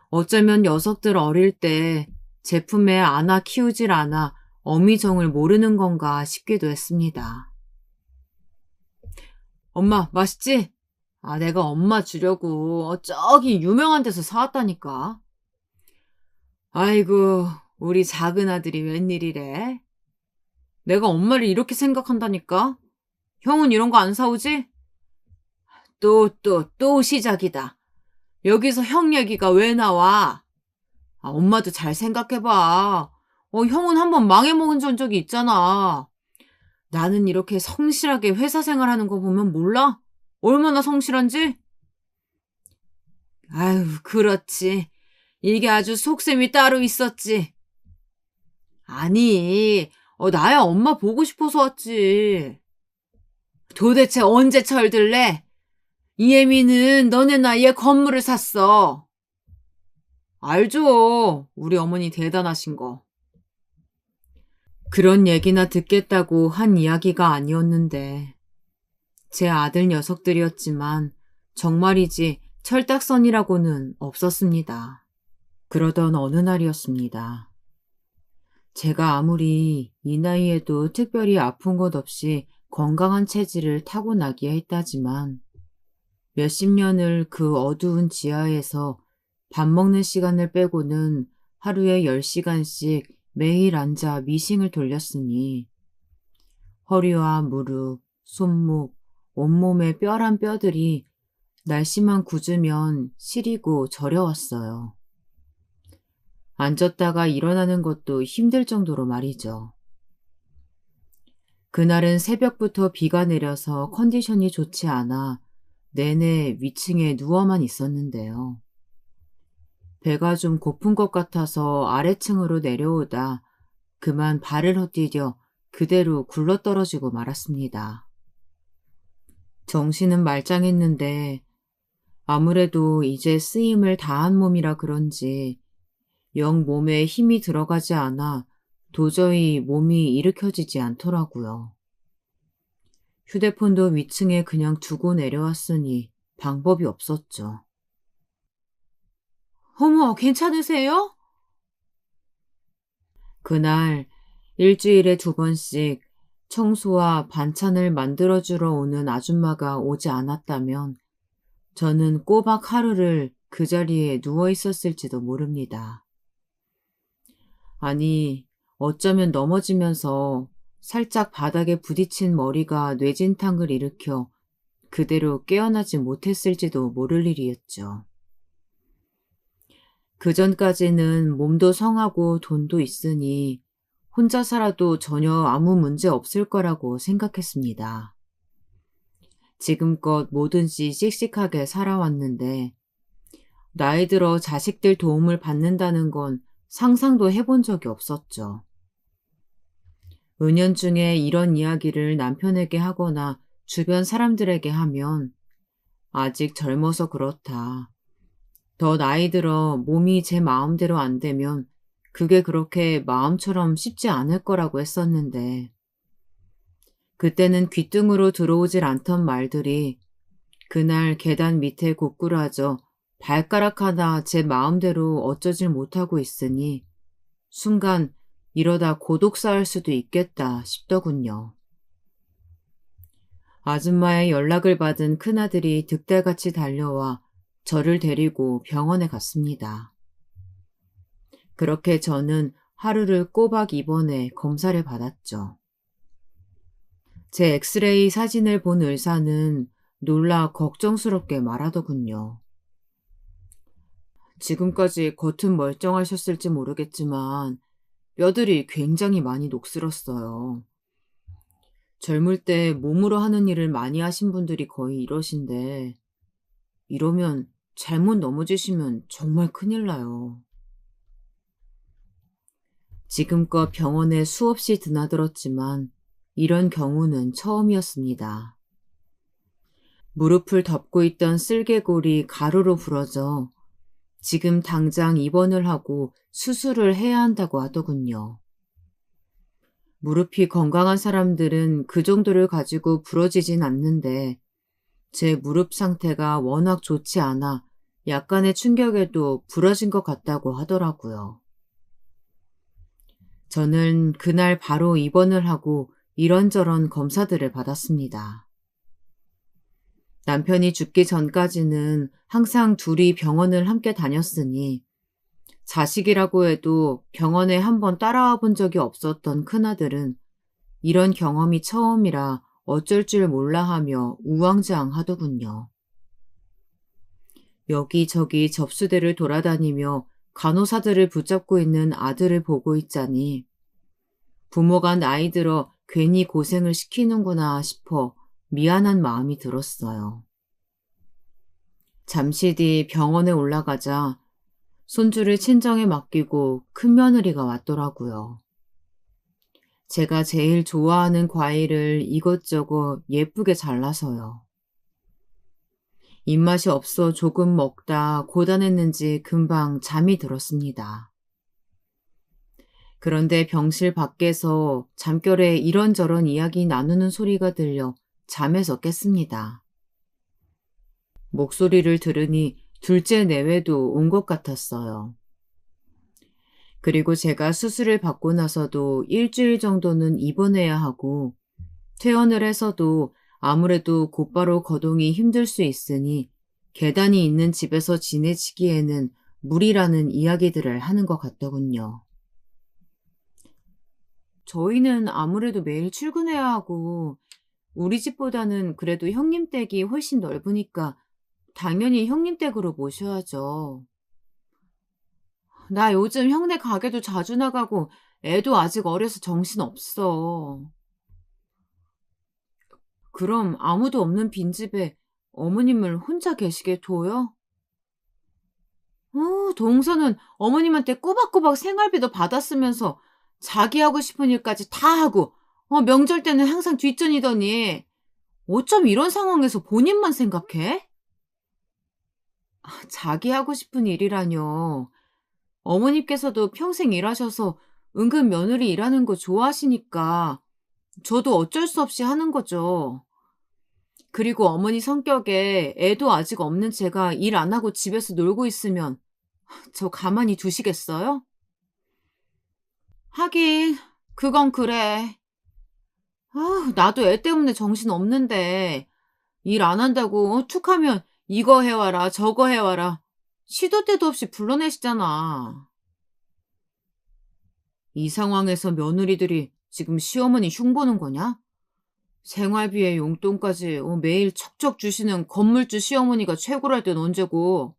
어쩌면 녀석들 어릴 때 제품에 안아 키우질 않아 어미정을 모르는 건가 싶기도 했습니다. 엄마, 맛있지? 내가 엄마 주려고 저기 유명한 데서 사왔다니까. 아이고, 우리 작은 아들이 웬일이래? 내가 엄마를 이렇게 생각한다니까? 형은 이런 거 안 사오지? 또 시작이다. 여기서 형 얘기가 왜 나와? 엄마도 잘 생각해봐. 형은 한번 망해먹은 적이 있잖아. 나는 이렇게 성실하게 회사 생활하는 거 보면 몰라? 얼마나 성실한지? 아유, 그렇지. 이게 아주 속셈이 따로 있었지. 아니, 나야 엄마 보고 싶어서 왔지. 도대체 언제 철들래? 이혜미는 너네 나이에 건물을 샀어. 알죠. 우리 어머니 대단하신 거. 그런 얘기나 듣겠다고 한 이야기가 아니었는데 제 아들 녀석들이었지만 정말이지 철딱선이라고는 없었습니다. 그러던 어느 날이었습니다. 제가 아무리 이 나이에도 특별히 아픈 것 없이 건강한 체질을 타고나기야 했다지만 몇십 년을 그 어두운 지하에서 밥 먹는 시간을 빼고는 하루에 10시간씩 매일 앉아 미싱을 돌렸으니 허리와 무릎, 손목, 온몸의 뼈란 뼈들이 날씨만 굳으면 시리고 저려왔어요. 앉았다가 일어나는 것도 힘들 정도로 말이죠. 그날은 새벽부터 비가 내려서 컨디션이 좋지 않아 내내 위층에 누워만 있었는데요. 배가 좀 고픈 것 같아서 아래층으로 내려오다 그만 발을 헛디뎌 그대로 굴러떨어지고 말았습니다. 정신은 말짱했는데 아무래도 이제 쓰임을 다한 몸이라 그런지 영 몸에 힘이 들어가지 않아 도저히 몸이 일으켜지지 않더라고요. 휴대폰도 위층에 그냥 두고 내려왔으니 방법이 없었죠. 어머, 괜찮으세요? 그날 일주일에 2번씩 청소와 반찬을 만들어주러 오는 아줌마가 오지 않았다면 저는 꼬박 하루를 그 자리에 누워 있었을지도 모릅니다. 아니, 어쩌면 넘어지면서 살짝 바닥에 부딪힌 머리가 뇌진탕을 일으켜 그대로 깨어나지 못했을지도 모를 일이었죠. 그전까지는 몸도 성하고 돈도 있으니 혼자 살아도 전혀 아무 문제 없을 거라고 생각했습니다. 지금껏 뭐든지 씩씩하게 살아왔는데 나이 들어 자식들 도움을 받는다는 건 상상도 해본 적이 없었죠. 은연중에 이런 이야기를 남편에게 하거나 주변 사람들에게 하면 아직 젊어서 그렇다. 더 나이 들어 몸이 제 마음대로 안 되면 그게 그렇게 마음처럼 쉽지 않을 거라고 했었는데 그때는 귓등으로 들어오질 않던 말들이 그날 계단 밑에 고꾸라져 발가락 하나 제 마음대로 어쩌질 못하고 있으니 순간 이러다 고독 쌓을 수도 있겠다 싶더군요. 아줌마의 연락을 받은 큰아들이 득달같이 달려와 저를 데리고 병원에 갔습니다. 그렇게 저는 하루를 꼬박 입원해 검사를 받았죠. 제 엑스레이 사진을 본 의사는 놀라 걱정스럽게 말하더군요. 지금까지 겉은 멀쩡하셨을지 모르겠지만 뼈들이 굉장히 많이 녹슬었어요. 젊을 때 몸으로 하는 일을 많이 하신 분들이 거의 이러신데 이러면 잘못 넘어지시면 정말 큰일 나요. 지금껏 병원에 수없이 드나들었지만 이런 경우는 처음이었습니다. 무릎을 덮고 있던 쓸개골이 가루로 부러져 지금 당장 입원을 하고 수술을 해야 한다고 하더군요. 무릎이 건강한 사람들은 그 정도를 가지고 부러지진 않는데 제 무릎 상태가 워낙 좋지 않아 약간의 충격에도 부러진 것 같다고 하더라고요. 저는 그날 바로 입원을 하고 이런저런 검사들을 받았습니다. 남편이 죽기 전까지는 항상 둘이 병원을 함께 다녔으니 자식이라고 해도 병원에 한번 따라와 본 적이 없었던 큰아들은 이런 경험이 처음이라 어쩔 줄 몰라 하며 우왕좌왕하더군요. 여기저기 접수대를 돌아다니며 간호사들을 붙잡고 있는 아들을 보고 있자니 부모가 나이 들어 괜히 고생을 시키는구나 싶어 미안한 마음이 들었어요. 잠시 뒤 병원에 올라가자 손주를 친정에 맡기고 큰며느리가 왔더라고요. 제가 제일 좋아하는 과일을 이것저것 예쁘게 잘라서요. 입맛이 없어 조금 먹다 고단했는지 금방 잠이 들었습니다. 그런데 병실 밖에서 잠결에 이런저런 이야기 나누는 소리가 들려 잠에서 깼습니다. 목소리를 들으니 둘째 내외도 온 것 같았어요. 그리고 제가 수술을 받고 나서도 일주일 정도는 입원해야 하고 퇴원을 해서도 아무래도 곧바로 거동이 힘들 수 있으니 계단이 있는 집에서 지내시기에는 무리라는 이야기들을 하는 것 같더군요. 저희는 아무래도 매일 출근해야 하고 우리 집보다는 그래도 형님 댁이 훨씬 넓으니까 당연히 형님 댁으로 모셔야죠. 나 요즘 형네 가게도 자주 나가고 애도 아직 어려서 정신없어. 그럼 아무도 없는 빈집에 어머님을 혼자 계시게 둬요? 동서는 어머님한테 꼬박꼬박 생활비도 받았으면서 자기 하고 싶은 일까지 다 하고, 명절 때는 항상 뒷전이더니, 어쩜 이런 상황에서 본인만 생각해? 자기 하고 싶은 일이라뇨. 어머님께서도 평생 일하셔서 은근 며느리 일하는 거 좋아하시니까 저도 어쩔 수 없이 하는 거죠. 그리고 어머니 성격에 애도 아직 없는 제가 일 안 하고 집에서 놀고 있으면 저 가만히 두시겠어요? 하긴, 그건 그래. 나도 애 때문에 정신 없는데, 일 안 한다고 툭 하면 이거 해와라, 저거 해와라. 시도 때도 없이 불러내시잖아. 이 상황에서 며느리들이 지금 시어머니 흉보는 거냐? 생활비에 용돈까지 매일 척척 주시는 건물주 시어머니가 최고랄 땐 언제고.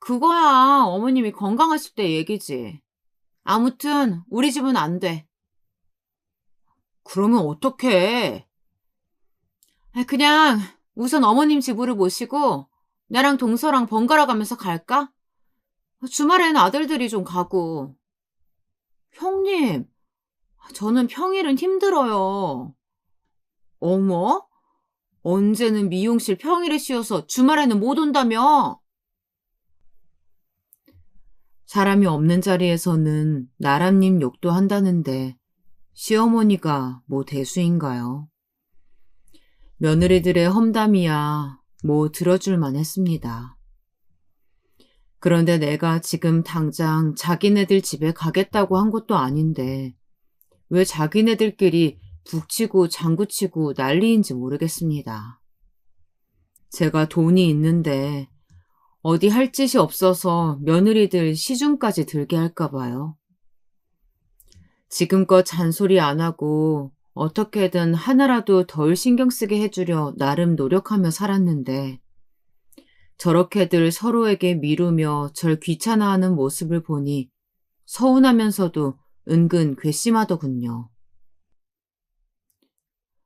그거야 어머님이 건강하실 때 얘기지. 아무튼 우리 집은 안 돼. 그러면 어떡해? 그냥 우선 어머님 집으로 모시고 나랑 동서랑 번갈아 가면서 갈까? 주말엔 아들들이 좀 가고. 형님, 저는 평일은 힘들어요. 어머? 언제는 미용실 평일에 쉬어서 주말에는 못 온다며? 사람이 없는 자리에서는 나람님 욕도 한다는데 시어머니가 뭐 대수인가요? 며느리들의 험담이야 뭐 들어줄만 했습니다. 그런데 내가 지금 당장 자기네들 집에 가겠다고 한 것도 아닌데 왜 자기네들끼리 북치고 장구치고 난리인지 모르겠습니다. 제가 돈이 있는데 어디 할 짓이 없어서 며느리들 시중까지 들게 할까 봐요. 지금껏 잔소리 안 하고 어떻게든 하나라도 덜 신경 쓰게 해주려 나름 노력하며 살았는데 저렇게들 서로에게 미루며 절 귀찮아하는 모습을 보니 서운하면서도 은근 괘씸하더군요.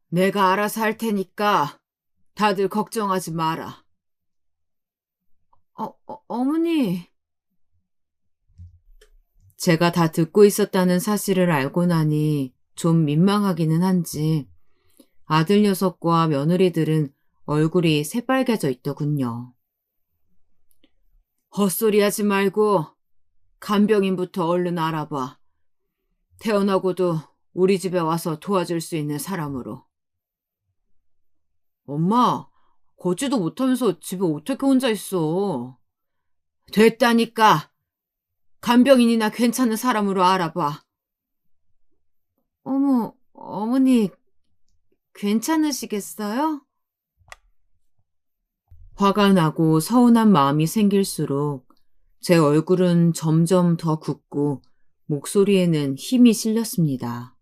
내가 알아서 할 테니까 다들 걱정하지 마라. 어머니. 제가 다 듣고 있었다는 사실을 알고 나니 좀 민망하기는 한지 아들 녀석과 며느리들은 얼굴이 새빨개져 있더군요. 헛소리하지 말고 간병인부터 얼른 알아봐. 태어나고도 우리 집에 와서 도와줄 수 있는 사람으로. 엄마, 걷지도 못하면서 집에 어떻게 혼자 있어? 됐다니까. 간병인이나 괜찮은 사람으로 알아봐. 어머, 어머니, 괜찮으시겠어요? 화가 나고 서운한 마음이 생길수록 제 얼굴은 점점 더 굳고 목소리에는 힘이 실렸습니다.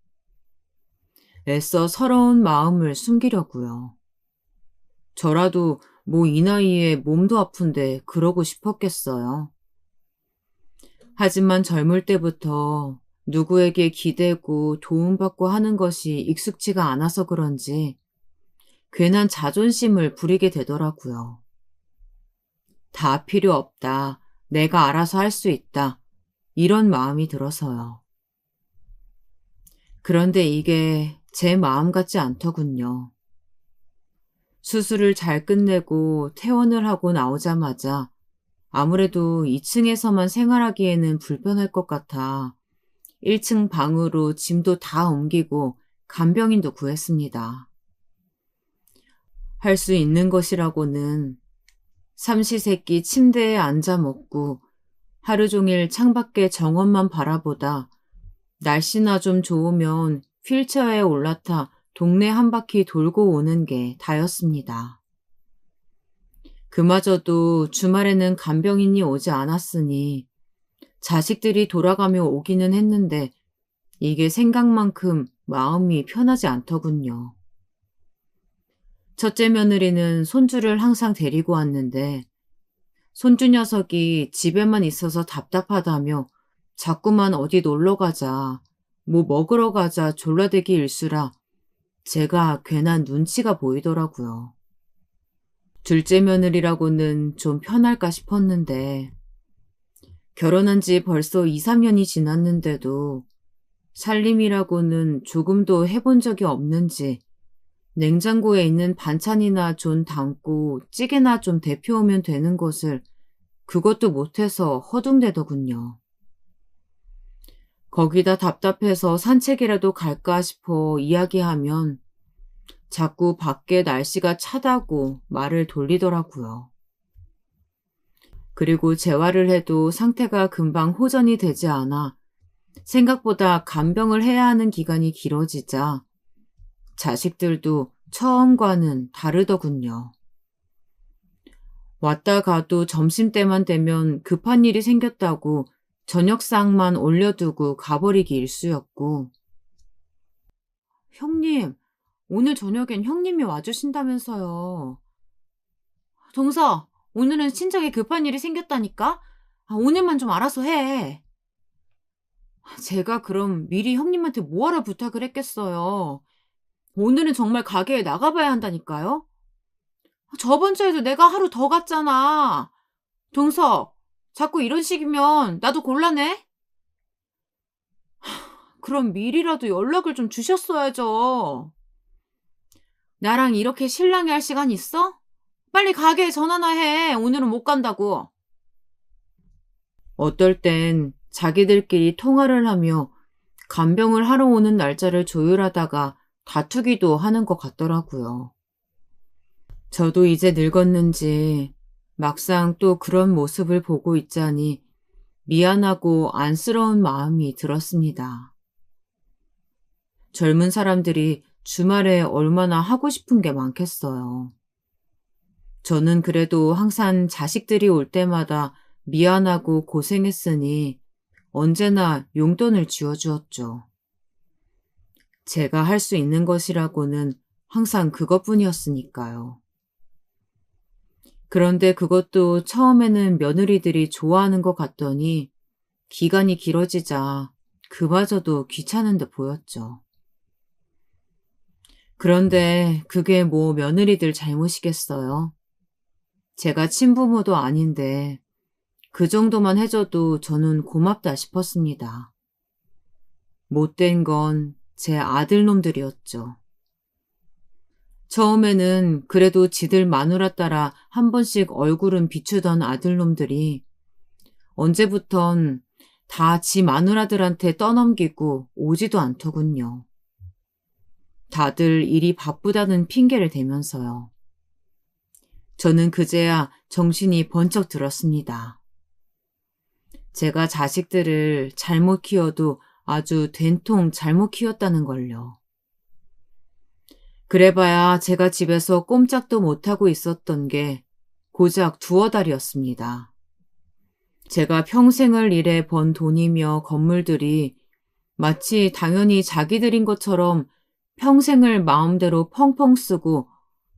애써 서러운 마음을 숨기려고요. 저라도 뭐 이 나이에 몸도 아픈데 그러고 싶었겠어요. 하지만 젊을 때부터 누구에게 기대고 도움받고 하는 것이 익숙지가 않아서 그런지 괜한 자존심을 부리게 되더라고요. 다 필요 없다. 내가 알아서 할 수 있다. 이런 마음이 들어서요. 그런데 이게 제 마음 같지 않더군요. 수술을 잘 끝내고 퇴원을 하고 나오자마자 아무래도 2층에서만 생활하기에는 불편할 것 같아 1층 방으로 짐도 다 옮기고 간병인도 구했습니다. 할 수 있는 것이라고는 삼시세끼 침대에 앉아 먹고 하루 종일 창밖에 정원만 바라보다 날씨나 좀 좋으면 휠체어에 올라타 동네 한 바퀴 돌고 오는 게 다였습니다. 그마저도 주말에는 간병인이 오지 않았으니 자식들이 돌아가며 오기는 했는데 이게 생각만큼 마음이 편하지 않더군요. 첫째 며느리는 손주를 항상 데리고 왔는데 손주 녀석이 집에만 있어서 답답하다며 자꾸만 어디 놀러 가자, 뭐 먹으러 가자 졸라대기 일수라 제가 괜한 눈치가 보이더라고요. 둘째 며느리라고는 좀 편할까 싶었는데 결혼한 지 벌써 2, 3년이 지났는데도 살림이라고는 조금도 해본 적이 없는지 냉장고에 있는 반찬이나 좀 담고 찌개나 좀 데펴오면 되는 것을 그것도 못해서 허둥대더군요. 거기다 답답해서 산책이라도 갈까 싶어 이야기하면 자꾸 밖에 날씨가 차다고 말을 돌리더라고요. 그리고 재활을 해도 상태가 금방 호전이 되지 않아 생각보다 간병을 해야 하는 기간이 길어지자 자식들도 처음과는 다르더군요. 왔다 가도 점심때만 되면 급한 일이 생겼다고 저녁상만 올려두고 가버리기 일쑤였고, 형님, 오늘 저녁엔 형님이 와주신다면서요. 동서, 오늘은 친정에 급한 일이 생겼다니까? 오늘만 좀 알아서 해. 제가 그럼 미리 형님한테 뭐하러 부탁을 했겠어요. 오늘은 정말 가게에 나가봐야 한다니까요? 저번 주에도 내가 하루 더 갔잖아. 동서, 자꾸 이런 식이면 나도 곤란해? 그럼 미리라도 연락을 좀 주셨어야죠. 나랑 이렇게 실랑이 할 시간 있어? 빨리 가게에 전화나 해. 오늘은 못 간다고. 어떨 땐 자기들끼리 통화를 하며 간병을 하러 오는 날짜를 조율하다가 다투기도 하는 것 같더라고요. 저도 이제 늙었는지 막상 또 그런 모습을 보고 있자니 미안하고 안쓰러운 마음이 들었습니다. 젊은 사람들이 주말에 얼마나 하고 싶은 게 많겠어요. 저는 그래도 항상 자식들이 올 때마다 미안하고 고생했으니 언제나 용돈을 쥐어주었죠. 제가 할 수 있는 것이라고는 항상 그것뿐이었으니까요. 그런데 그것도 처음에는 며느리들이 좋아하는 것 같더니 기간이 길어지자 그마저도 귀찮은 듯 보였죠. 그런데 그게 뭐 며느리들 잘못이겠어요? 제가 친부모도 아닌데 그 정도만 해줘도 저는 고맙다 싶었습니다. 못된 건 제 아들놈들이었죠. 처음에는 그래도 지들 마누라 따라 한 번씩 얼굴은 비추던 아들놈들이 언제부턴 다 지 마누라들한테 떠넘기고 오지도 않더군요. 다들 일이 바쁘다는 핑계를 대면서요. 저는 그제야 정신이 번쩍 들었습니다. 제가 자식들을 잘못 키워도 아주 된통 잘못 키웠다는 걸요. 그래봐야 제가 집에서 꼼짝도 못하고 있었던 게 고작 2달이었습니다. 제가 평생을 일해 번 돈이며 건물들이 마치 당연히 자기들인 것처럼 평생을 마음대로 펑펑 쓰고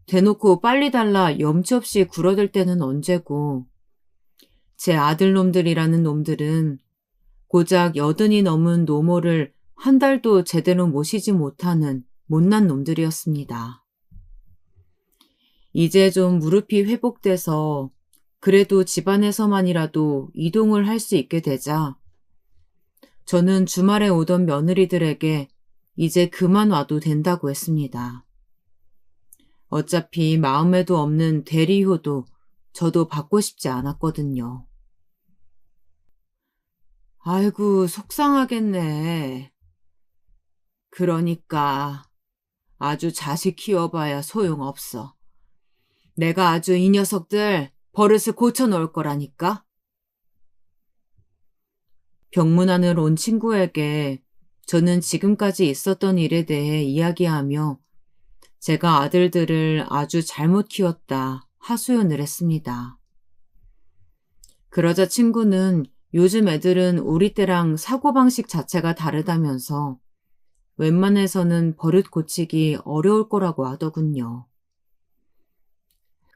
대놓고 빨리 달라 염치 없이 굴어들 때는 언제고 제 아들놈들이라는 놈들은 고작 80이 넘은 노모를 한 달도 제대로 모시지 못하는 못난 놈들이었습니다. 이제 좀 무릎이 회복돼서 그래도 집안에서만이라도 이동을 할 수 있게 되자 저는 주말에 오던 며느리들에게 이제 그만 와도 된다고 했습니다. 어차피 마음에도 없는 대리효도 저도 받고 싶지 않았거든요. 아이고, 속상하겠네. 그러니까 아주 자식 키워봐야 소용없어. 내가 아주 이 녀석들 버릇을 고쳐놓을 거라니까. 병문안을 온 친구에게 저는 지금까지 있었던 일에 대해 이야기하며 제가 아들들을 아주 잘못 키웠다 하소연을 했습니다. 그러자 친구는 요즘 애들은 우리 때랑 사고방식 자체가 다르다면서 웬만해서는 버릇 고치기 어려울 거라고 하더군요.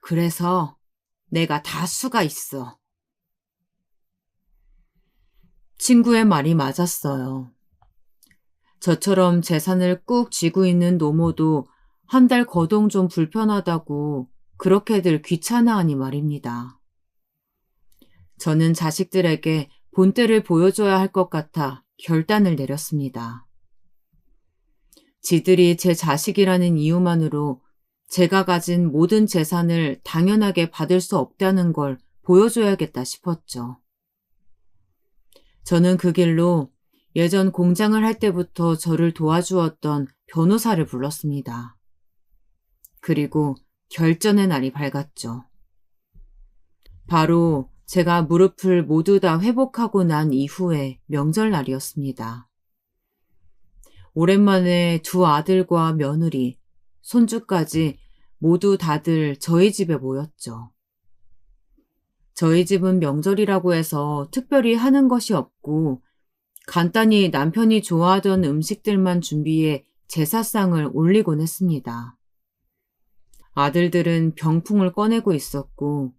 그래서 내가 다 수가 있어. 친구의 말이 맞았어요. 저처럼 재산을 꾹 쥐고 있는 노모도 한 달 거동 좀 불편하다고 그렇게들 귀찮아하니 말입니다. 저는 자식들에게 본때를 보여줘야 할 것 같아 결단을 내렸습니다. 지들이 제 자식이라는 이유만으로 제가 가진 모든 재산을 당연하게 받을 수 없다는 걸 보여줘야겠다 싶었죠. 저는 그 길로 예전 공장을 할 때부터 저를 도와주었던 변호사를 불렀습니다. 그리고 결전의 날이 밝았죠. 바로 제가 무릎을 모두 다 회복하고 난 이후의 명절날이었습니다. 오랜만에 두 아들과 며느리, 손주까지 모두 다들 저희 집에 모였죠. 저희 집은 명절이라고 해서 특별히 하는 것이 없고 간단히 남편이 좋아하던 음식들만 준비해 제사상을 올리곤 했습니다. 아들들은 병풍을 꺼내고 있었고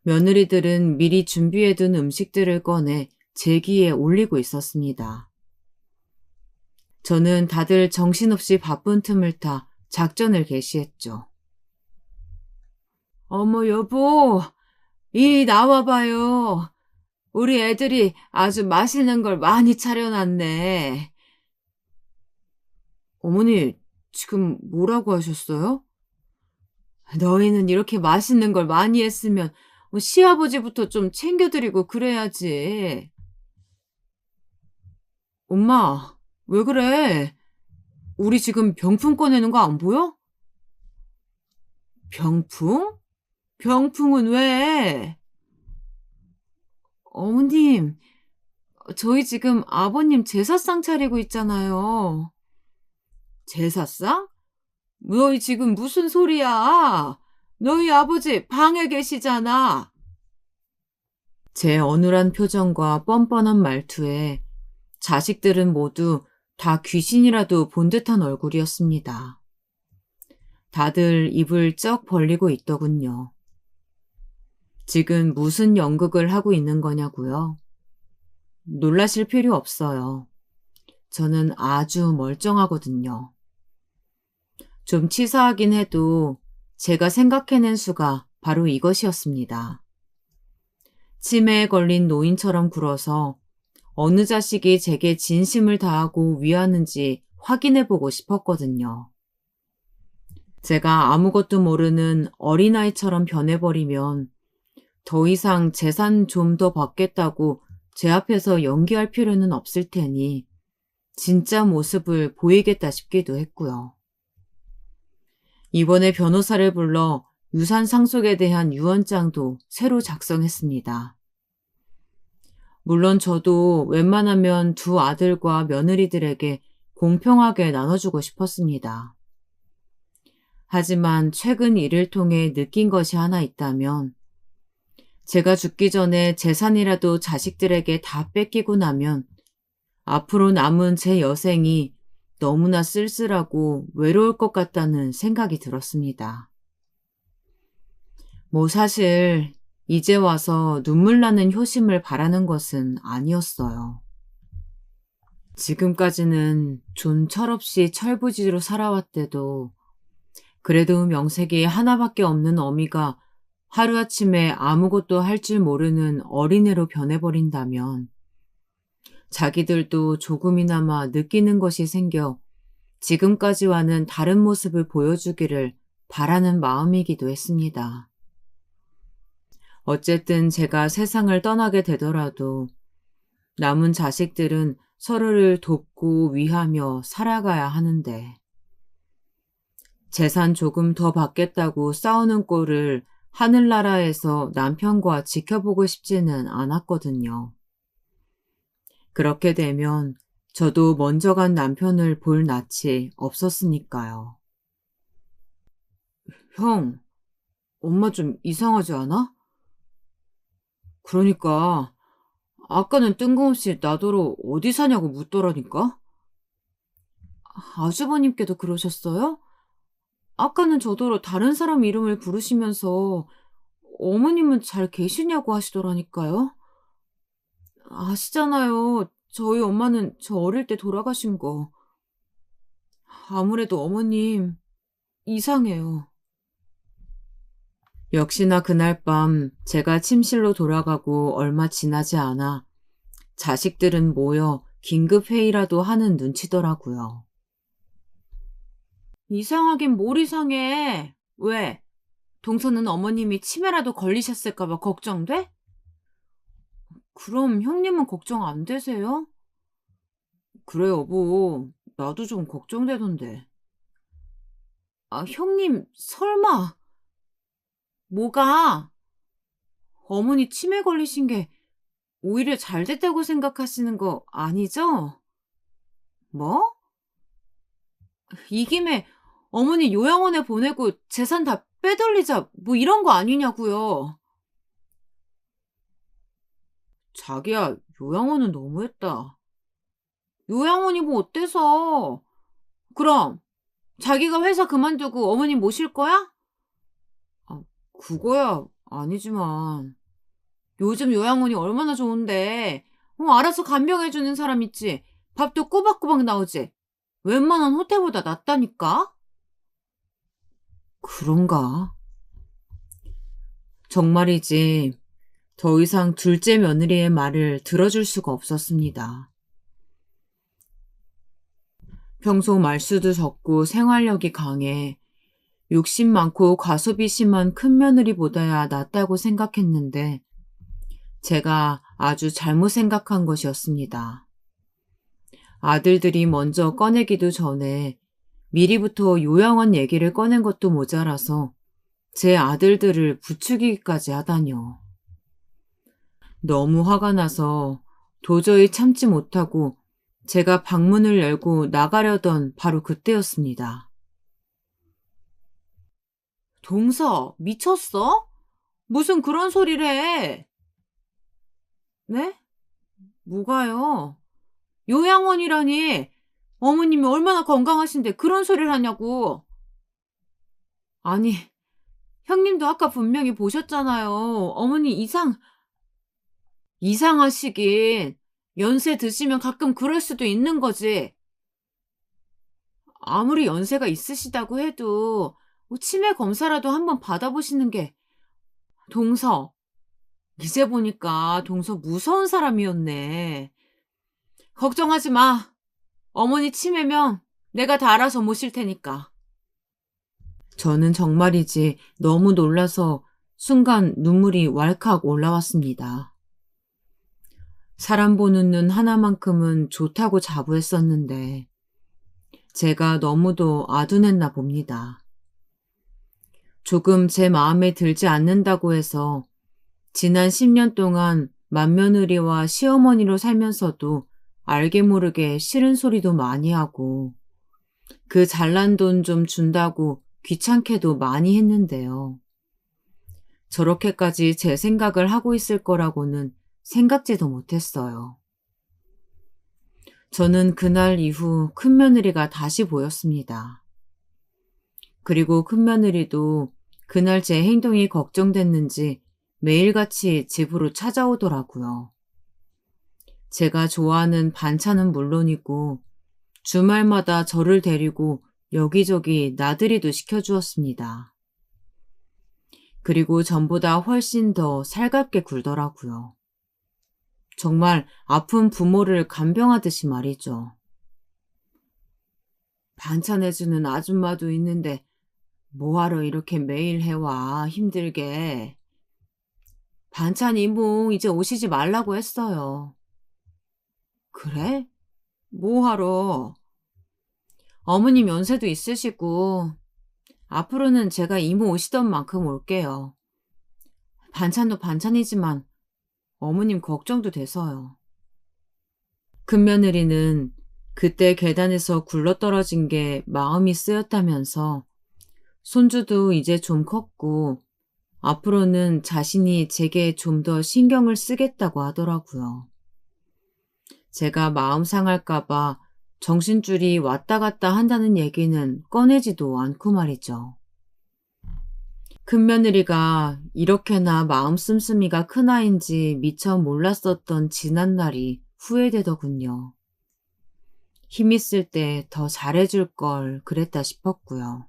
며느리들은 미리 준비해둔 음식들을 꺼내 제기에 올리고 있었습니다. 저는 다들 정신없이 바쁜 틈을 타 작전을 개시했죠. 어머 여보, 이리 나와봐요. 우리 애들이 아주 맛있는 걸 많이 차려놨네. 어머니, 지금 뭐라고 하셨어요? 너희는 이렇게 맛있는 걸 많이 했으면 시아버지부터 좀 챙겨드리고 그래야지. 엄마, 왜 그래? 우리 지금 병풍 꺼내는 거 안 보여? 병풍? 병풍은 왜? 어머님, 저희 지금 아버님 제사상 차리고 있잖아요. 제사상? 너희 지금 무슨 소리야? 너희 아버지 방에 계시잖아. 제 어눌한 표정과 뻔뻔한 말투에 자식들은 모두 다 귀신이라도 본 듯한 얼굴이었습니다. 다들 입을 쩍 벌리고 있더군요. 지금 무슨 연극을 하고 있는 거냐고요? 놀라실 필요 없어요. 저는 아주 멀쩡하거든요. 좀 치사하긴 해도 제가 생각해낸 수가 바로 이것이었습니다. 치매에 걸린 노인처럼 굴어서 어느 자식이 제게 진심을 다하고 위하는지 확인해보고 싶었거든요. 제가 아무것도 모르는 어린아이처럼 변해버리면 더 이상 재산 좀 더 받겠다고 제 앞에서 연기할 필요는 없을 테니 진짜 모습을 보이겠다 싶기도 했고요. 이번에 변호사를 불러 유산 상속에 대한 유언장도 새로 작성했습니다. 물론 저도 웬만하면 두 아들과 며느리들에게 공평하게 나눠주고 싶었습니다. 하지만 최근 일을 통해 느낀 것이 하나 있다면 제가 죽기 전에 재산이라도 자식들에게 다 뺏기고 나면 앞으로 남은 제 여생이 너무나 쓸쓸하고 외로울 것 같다는 생각이 들었습니다. 사실 이제 와서 눈물 나는 효심을 바라는 것은 아니었어요. 지금까지는 좀 철없이 철부지로 살아왔대도 그래도 명색이 하나밖에 없는 어미가 하루아침에 아무것도 할 줄 모르는 어린애로 변해버린다면 자기들도 조금이나마 느끼는 것이 생겨 지금까지와는 다른 모습을 보여주기를 바라는 마음이기도 했습니다. 어쨌든 제가 세상을 떠나게 되더라도 남은 자식들은 서로를 돕고 위하며 살아가야 하는데 재산 조금 더 받겠다고 싸우는 꼴을 하늘나라에서 남편과 지켜보고 싶지는 않았거든요. 그렇게 되면 저도 먼저 간 남편을 볼 낯이 없었으니까요. 형, 엄마 좀 이상하지 않아? 그러니까 아까는 뜬금없이 나더러 어디 사냐고 묻더라니까? 아주버님께도 그러셨어요? 아까는 저더러 다른 사람 이름을 부르시면서 어머님은 잘 계시냐고 하시더라니까요. 아시잖아요. 저희 엄마는 저 어릴 때 돌아가신 거. 아무래도 어머님 이상해요. 역시나 그날 밤 제가 침실로 돌아가고 얼마 지나지 않아 자식들은 모여 긴급 회의라도 하는 눈치더라고요. 이상하긴 뭘 이상해. 왜? 동서는 어머님이 치매라도 걸리셨을까 봐 걱정돼? 그럼 형님은 걱정 안 되세요? 그래, 여보. 나도 좀 걱정되던데. 아, 형님, 설마. 뭐가? 어머니 치매 걸리신 게 오히려 잘 됐다고 생각하시는 거 아니죠? 뭐? 이 김에 어머니 요양원에 보내고 재산 다 빼돌리자, 뭐 이런 거 아니냐고요. 자기야, 요양원은 너무했다. 요양원이 뭐 어때서? 그럼 자기가 회사 그만두고 어머님 모실 거야? 아, 그거야 아니지만 요즘 요양원이 얼마나 좋은데. 알아서 간병해주는 사람 있지. 밥도 꼬박꼬박 나오지. 웬만한 호텔보다 낫다니까? 그런가? 정말이지. 더 이상 둘째 며느리의 말을 들어줄 수가 없었습니다. 평소 말수도 적고 생활력이 강해 욕심 많고 과소비 심한 큰며느리보다야 낫다고 생각했는데 제가 아주 잘못 생각한 것이었습니다. 아들들이 먼저 꺼내기도 전에 미리부터 요양원 얘기를 꺼낸 것도 모자라서 제 아들들을 부추기기까지 하다뇨. 너무 화가 나서 도저히 참지 못하고 제가 방문을 열고 나가려던 바로 그때였습니다. 동서, 미쳤어? 무슨 그런 소리를 해? 네? 뭐가요? 요양원이라니. 어머님이 얼마나 건강하신데 그런 소리를 하냐고. 아니, 형님도 아까 분명히 보셨잖아요. 어머니 이상하시긴. 연세 드시면 가끔 그럴 수도 있는 거지. 아무리 연세가 있으시다고 해도 뭐 치매 검사라도 한번 받아보시는 게. 동서, 이제 보니까 동서 무서운 사람이었네. 걱정하지 마. 어머니 치매면 내가 다 알아서 모실 테니까. 저는 정말이지 너무 놀라서 순간 눈물이 왈칵 올라왔습니다. 사람 보는 눈 하나만큼은 좋다고 자부했었는데 제가 너무도 아둔했나 봅니다. 조금 제 마음에 들지 않는다고 해서 지난 10년 동안 맏며느리와 시어머니로 살면서도 알게 모르게 싫은 소리도 많이 하고 그 잘난 돈 좀 준다고 귀찮게도 많이 했는데요. 저렇게까지 제 생각을 하고 있을 거라고는 생각지도 못했어요. 저는 그날 이후 큰며느리가 다시 보였습니다. 그리고 큰며느리도 그날 제 행동이 걱정됐는지 매일같이 집으로 찾아오더라고요. 제가 좋아하는 반찬은 물론이고 주말마다 저를 데리고 여기저기 나들이도 시켜주었습니다. 그리고 전보다 훨씬 더 살갑게 굴더라고요. 정말 아픈 부모를 간병하듯이 말이죠. 반찬해주는 아줌마도 있는데 뭐하러 이렇게 매일 해와 힘들게. 반찬 이모 이제 오시지 말라고 했어요. 그래? 뭐하러? 어머님 연세도 있으시고 앞으로는 제가 이모 오시던 만큼 올게요. 반찬도 반찬이지만 어머님 걱정도 돼서요. 큰며느리는 그때 계단에서 굴러떨어진 게 마음이 쓰였다면서 손주도 이제 좀 컸고 앞으로는 자신이 제게 좀 더 신경을 쓰겠다고 하더라고요. 제가 마음 상할까봐 정신줄이 왔다 갔다 한다는 얘기는 꺼내지도 않고 말이죠. 큰며느리가 이렇게나 마음 씀씀이가 큰아인지 미처 몰랐었던 지난날이 후회되더군요. 힘 있을 때 더 잘해줄 걸 그랬다 싶었고요.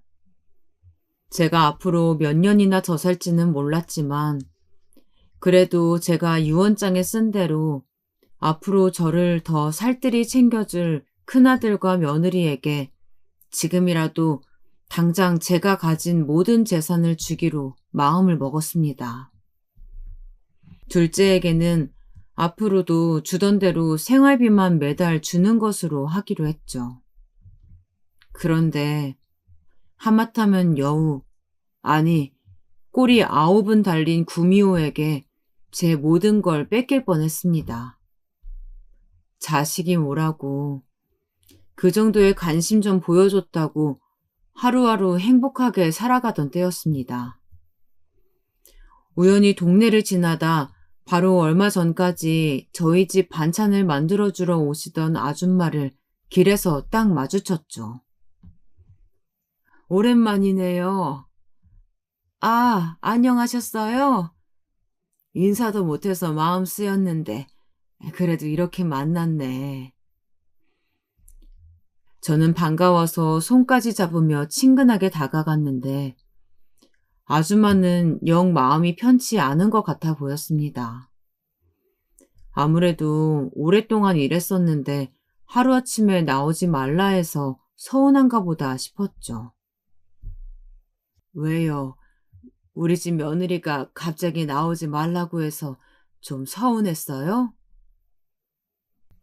제가 앞으로 몇 년이나 더 살지는 몰랐지만 그래도 제가 유언장에 쓴 대로 앞으로 저를 더 살뜰히 챙겨줄 큰아들과 며느리에게 지금이라도 당장 제가 가진 모든 재산을 주기로 마음을 먹었습니다. 둘째에게는 앞으로도 주던 대로 생활비만 매달 주는 것으로 하기로 했죠. 그런데 하마터면 여우, 아니 꼬리 9은 달린 구미호에게 제 모든 걸 뺏길 뻔했습니다. 자식이 뭐라고 그 정도의 관심 좀 보여줬다고 하루하루 행복하게 살아가던 때였습니다. 우연히 동네를 지나다 바로 얼마 전까지 저희 집 반찬을 만들어주러 오시던 아줌마를 길에서 딱 마주쳤죠. 오랜만이네요. 아, 안녕하셨어요? 인사도 못해서 마음 쓰였는데 그래도 이렇게 만났네. 저는 반가워서 손까지 잡으며 친근하게 다가갔는데 아줌마는 영 마음이 편치 않은 것 같아 보였습니다. 아무래도 오랫동안 일했었는데 하루아침에 나오지 말라 해서 서운한가 보다 싶었죠. 왜요? 우리 집 며느리가 갑자기 나오지 말라고 해서 좀 서운했어요?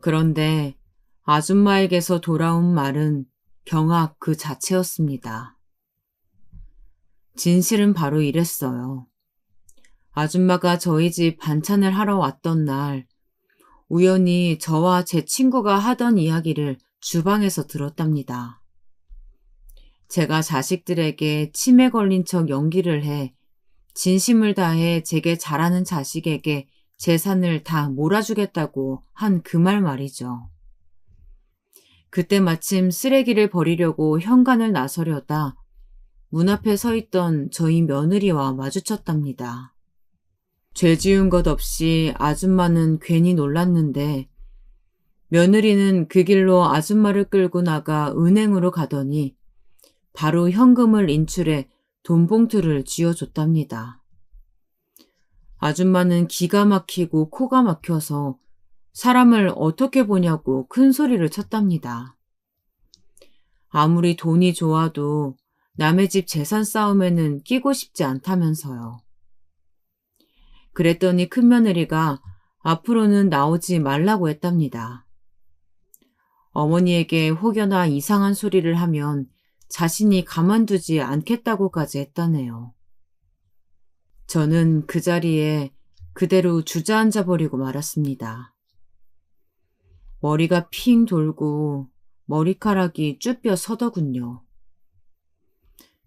그런데 아줌마에게서 돌아온 말은 경악 그 자체였습니다. 진실은 바로 이랬어요. 아줌마가 저희 집 반찬을 하러 왔던 날 우연히 저와 제 친구가 하던 이야기를 주방에서 들었답니다. 제가 자식들에게 치매 걸린 척 연기를 해 진심을 다해 제게 잘하는 자식에게 재산을 다 몰아주겠다고 한 그 말 말이죠. 그때 마침 쓰레기를 버리려고 현관을 나서려다 문 앞에 서 있던 저희 며느리와 마주쳤답니다. 죄 지은 것 없이 아줌마는 괜히 놀랐는데 며느리는 그 길로 아줌마를 끌고 나가 은행으로 가더니 바로 현금을 인출해 돈 봉투를 쥐어줬답니다. 아줌마는 기가 막히고 코가 막혀서 사람을 어떻게 보냐고 큰 소리를 쳤답니다. 아무리 돈이 좋아도 남의 집 재산 싸움에는 끼고 싶지 않다면서요. 그랬더니 큰며느리가 앞으로는 나오지 말라고 했답니다. 어머니에게 혹여나 이상한 소리를 하면 자신이 가만두지 않겠다고까지 했다네요. 저는 그 자리에 그대로 주저앉아 버리고 말았습니다. 머리가 핑 돌고 머리카락이 쭈뼛 서더군요.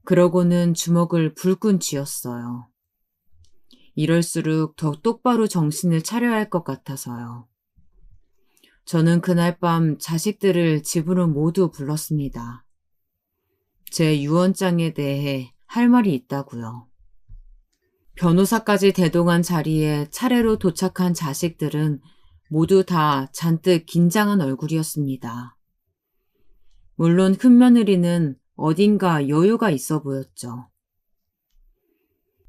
그러고는 주먹을 불끈 쥐었어요. 이럴수록 더 똑바로 정신을 차려야 할 것 같아서요. 저는 그날 밤 자식들을 집으로 모두 불렀습니다. 제 유언장에 대해 할 말이 있다고요. 변호사까지 대동한 자리에 차례로 도착한 자식들은 모두 다 잔뜩 긴장한 얼굴이었습니다. 물론 큰며느리는 어딘가 여유가 있어 보였죠.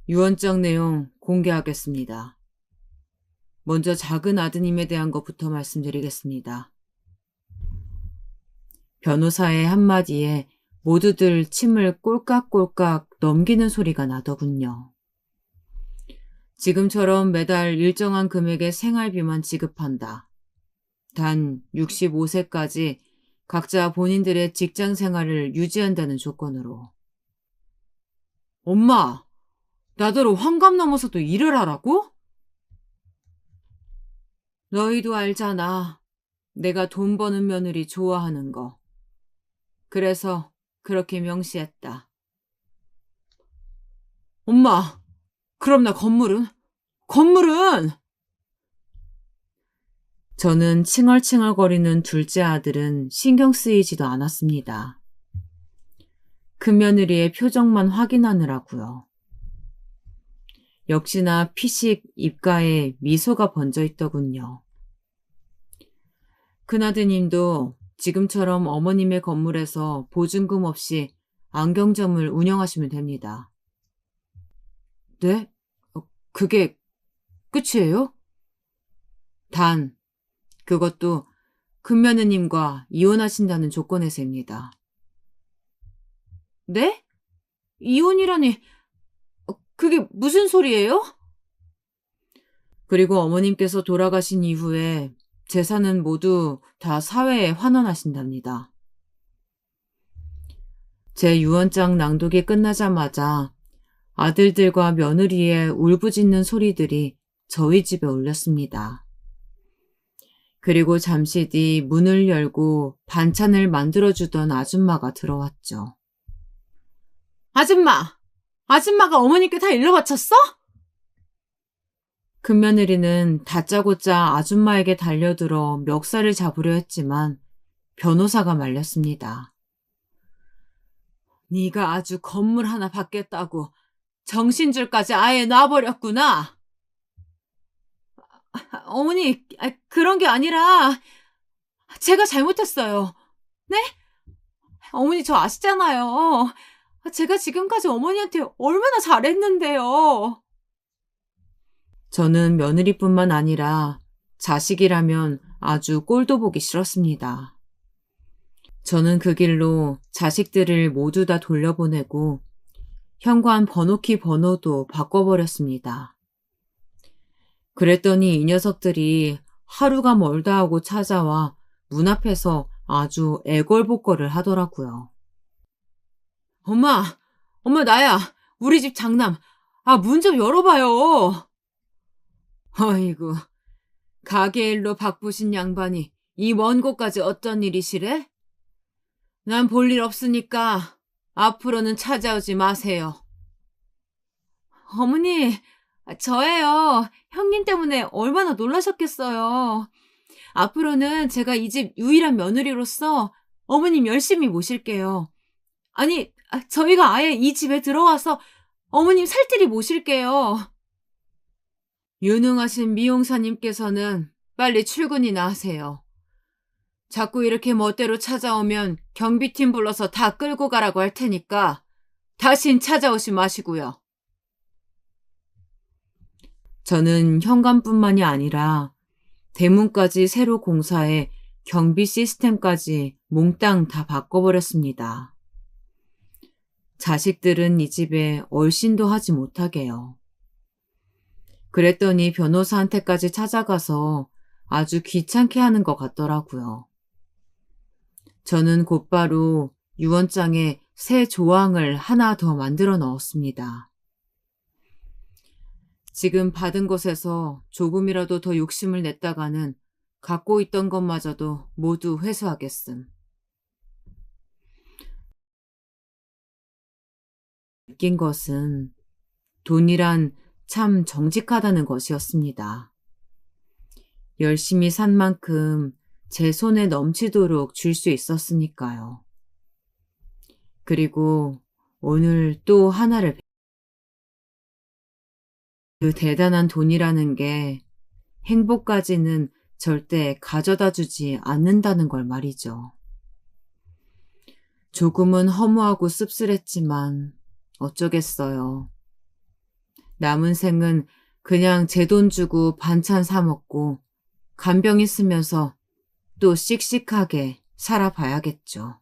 유언장 내용 공개하겠습니다. 먼저 작은 아드님에 대한 것부터 말씀드리겠습니다. 변호사의 한마디에 모두들 침을 꼴깍꼴깍 넘기는 소리가 나더군요. 지금처럼 매달 일정한 금액의 생활비만 지급한다. 단 65세까지 각자 본인들의 직장 생활을 유지한다는 조건으로. 엄마, 나더러 환갑 넘어서도 일을 하라고? 너희도 알잖아. 내가 돈 버는 며느리 좋아하는 거. 그래서 그렇게 명시했다. 엄마, 그럼 나 건물은? 건물은! 저는 칭얼칭얼거리는 둘째 아들은 신경 쓰이지도 않았습니다. 큰며느리의 표정만 확인하느라고요. 역시나 피식 입가에 미소가 번져 있더군요. 큰아드님도 지금처럼 어머님의 건물에서 보증금 없이 안경점을 운영하시면 됩니다. 네? 그게 끝이에요? 단, 그것도 큰며느님과 이혼하신다는 조건에서입니다. 네? 이혼이라니, 그게 무슨 소리예요? 그리고 어머님께서 돌아가신 이후에 재산은 모두 다 사회에 환원하신답니다. 제 유언장 낭독이 끝나자마자 아들들과 며느리의 울부짖는 소리들이 저희 집에 울렸습니다. 그리고 잠시 뒤 문을 열고 반찬을 만들어주던 아줌마가 들어왔죠. 아줌마! 아줌마가 어머니께 다 일러 바쳤어? 큰며느리는 다짜고짜 아줌마에게 달려들어 멱살을 잡으려 했지만 변호사가 말렸습니다. 네가 아주 건물 하나 받겠다고 정신줄까지 아예 놔버렸구나. 어머니, 그런 게 아니라 제가 잘못했어요. 네? 어머니 저 아시잖아요. 제가 지금까지 어머니한테 얼마나 잘했는데요. 저는 며느리뿐만 아니라 자식이라면 아주 꼴도 보기 싫었습니다. 저는 그 길로 자식들을 모두 다 돌려보내고 현관 번호키 번호도 바꿔버렸습니다. 그랬더니 이 녀석들이 하루가 멀다 하고 찾아와 문 앞에서 아주 애걸복걸을 하더라고요. 엄마 나야. 우리 집 장남. 문 좀 열어봐요. 어이구, 가게 일로 바쁘신 양반이 이 먼 곳까지 어쩐 일이시래? 난 볼 일 없으니까 앞으로는 찾아오지 마세요. 어머니, 저예요. 형님 때문에 얼마나 놀라셨겠어요. 앞으로는 제가 이 집 유일한 며느리로서 어머님 열심히 모실게요. 아니, 저희가 아예 이 집에 들어와서 어머님 살뜰히 모실게요. 유능하신 미용사님께서는 빨리 출근이나 하세요. 자꾸 이렇게 멋대로 찾아오면 경비팀 불러서 다 끌고 가라고 할 테니까 다신 찾아오지 마시고요. 저는 현관뿐만이 아니라 대문까지 새로 공사해 경비 시스템까지 몽땅 다 바꿔버렸습니다. 자식들은 이 집에 얼씬도 하지 못하게요. 그랬더니 변호사한테까지 찾아가서 아주 귀찮게 하는 것 같더라고요. 저는 곧바로 유언장에 새 조항을 하나 더 만들어 넣었습니다. 지금 받은 것에서 조금이라도 더 욕심을 냈다가는 갖고 있던 것마저도 모두 회수하겠음. 느낀 것은 돈이란 참 정직하다는 것이었습니다. 열심히 산 만큼 제 손에 넘치도록 줄 수 있었으니까요. 그리고 오늘 또 하나를 그 대단한 돈이라는 게 행복까지는 절대 가져다 주지 않는다는 걸 말이죠. 조금은 허무하고 씁쓸했지만 어쩌겠어요. 남은 생은 그냥 제 돈 주고 반찬 사 먹고 간병히 쓰면서 또 씩씩하게 살아봐야겠죠.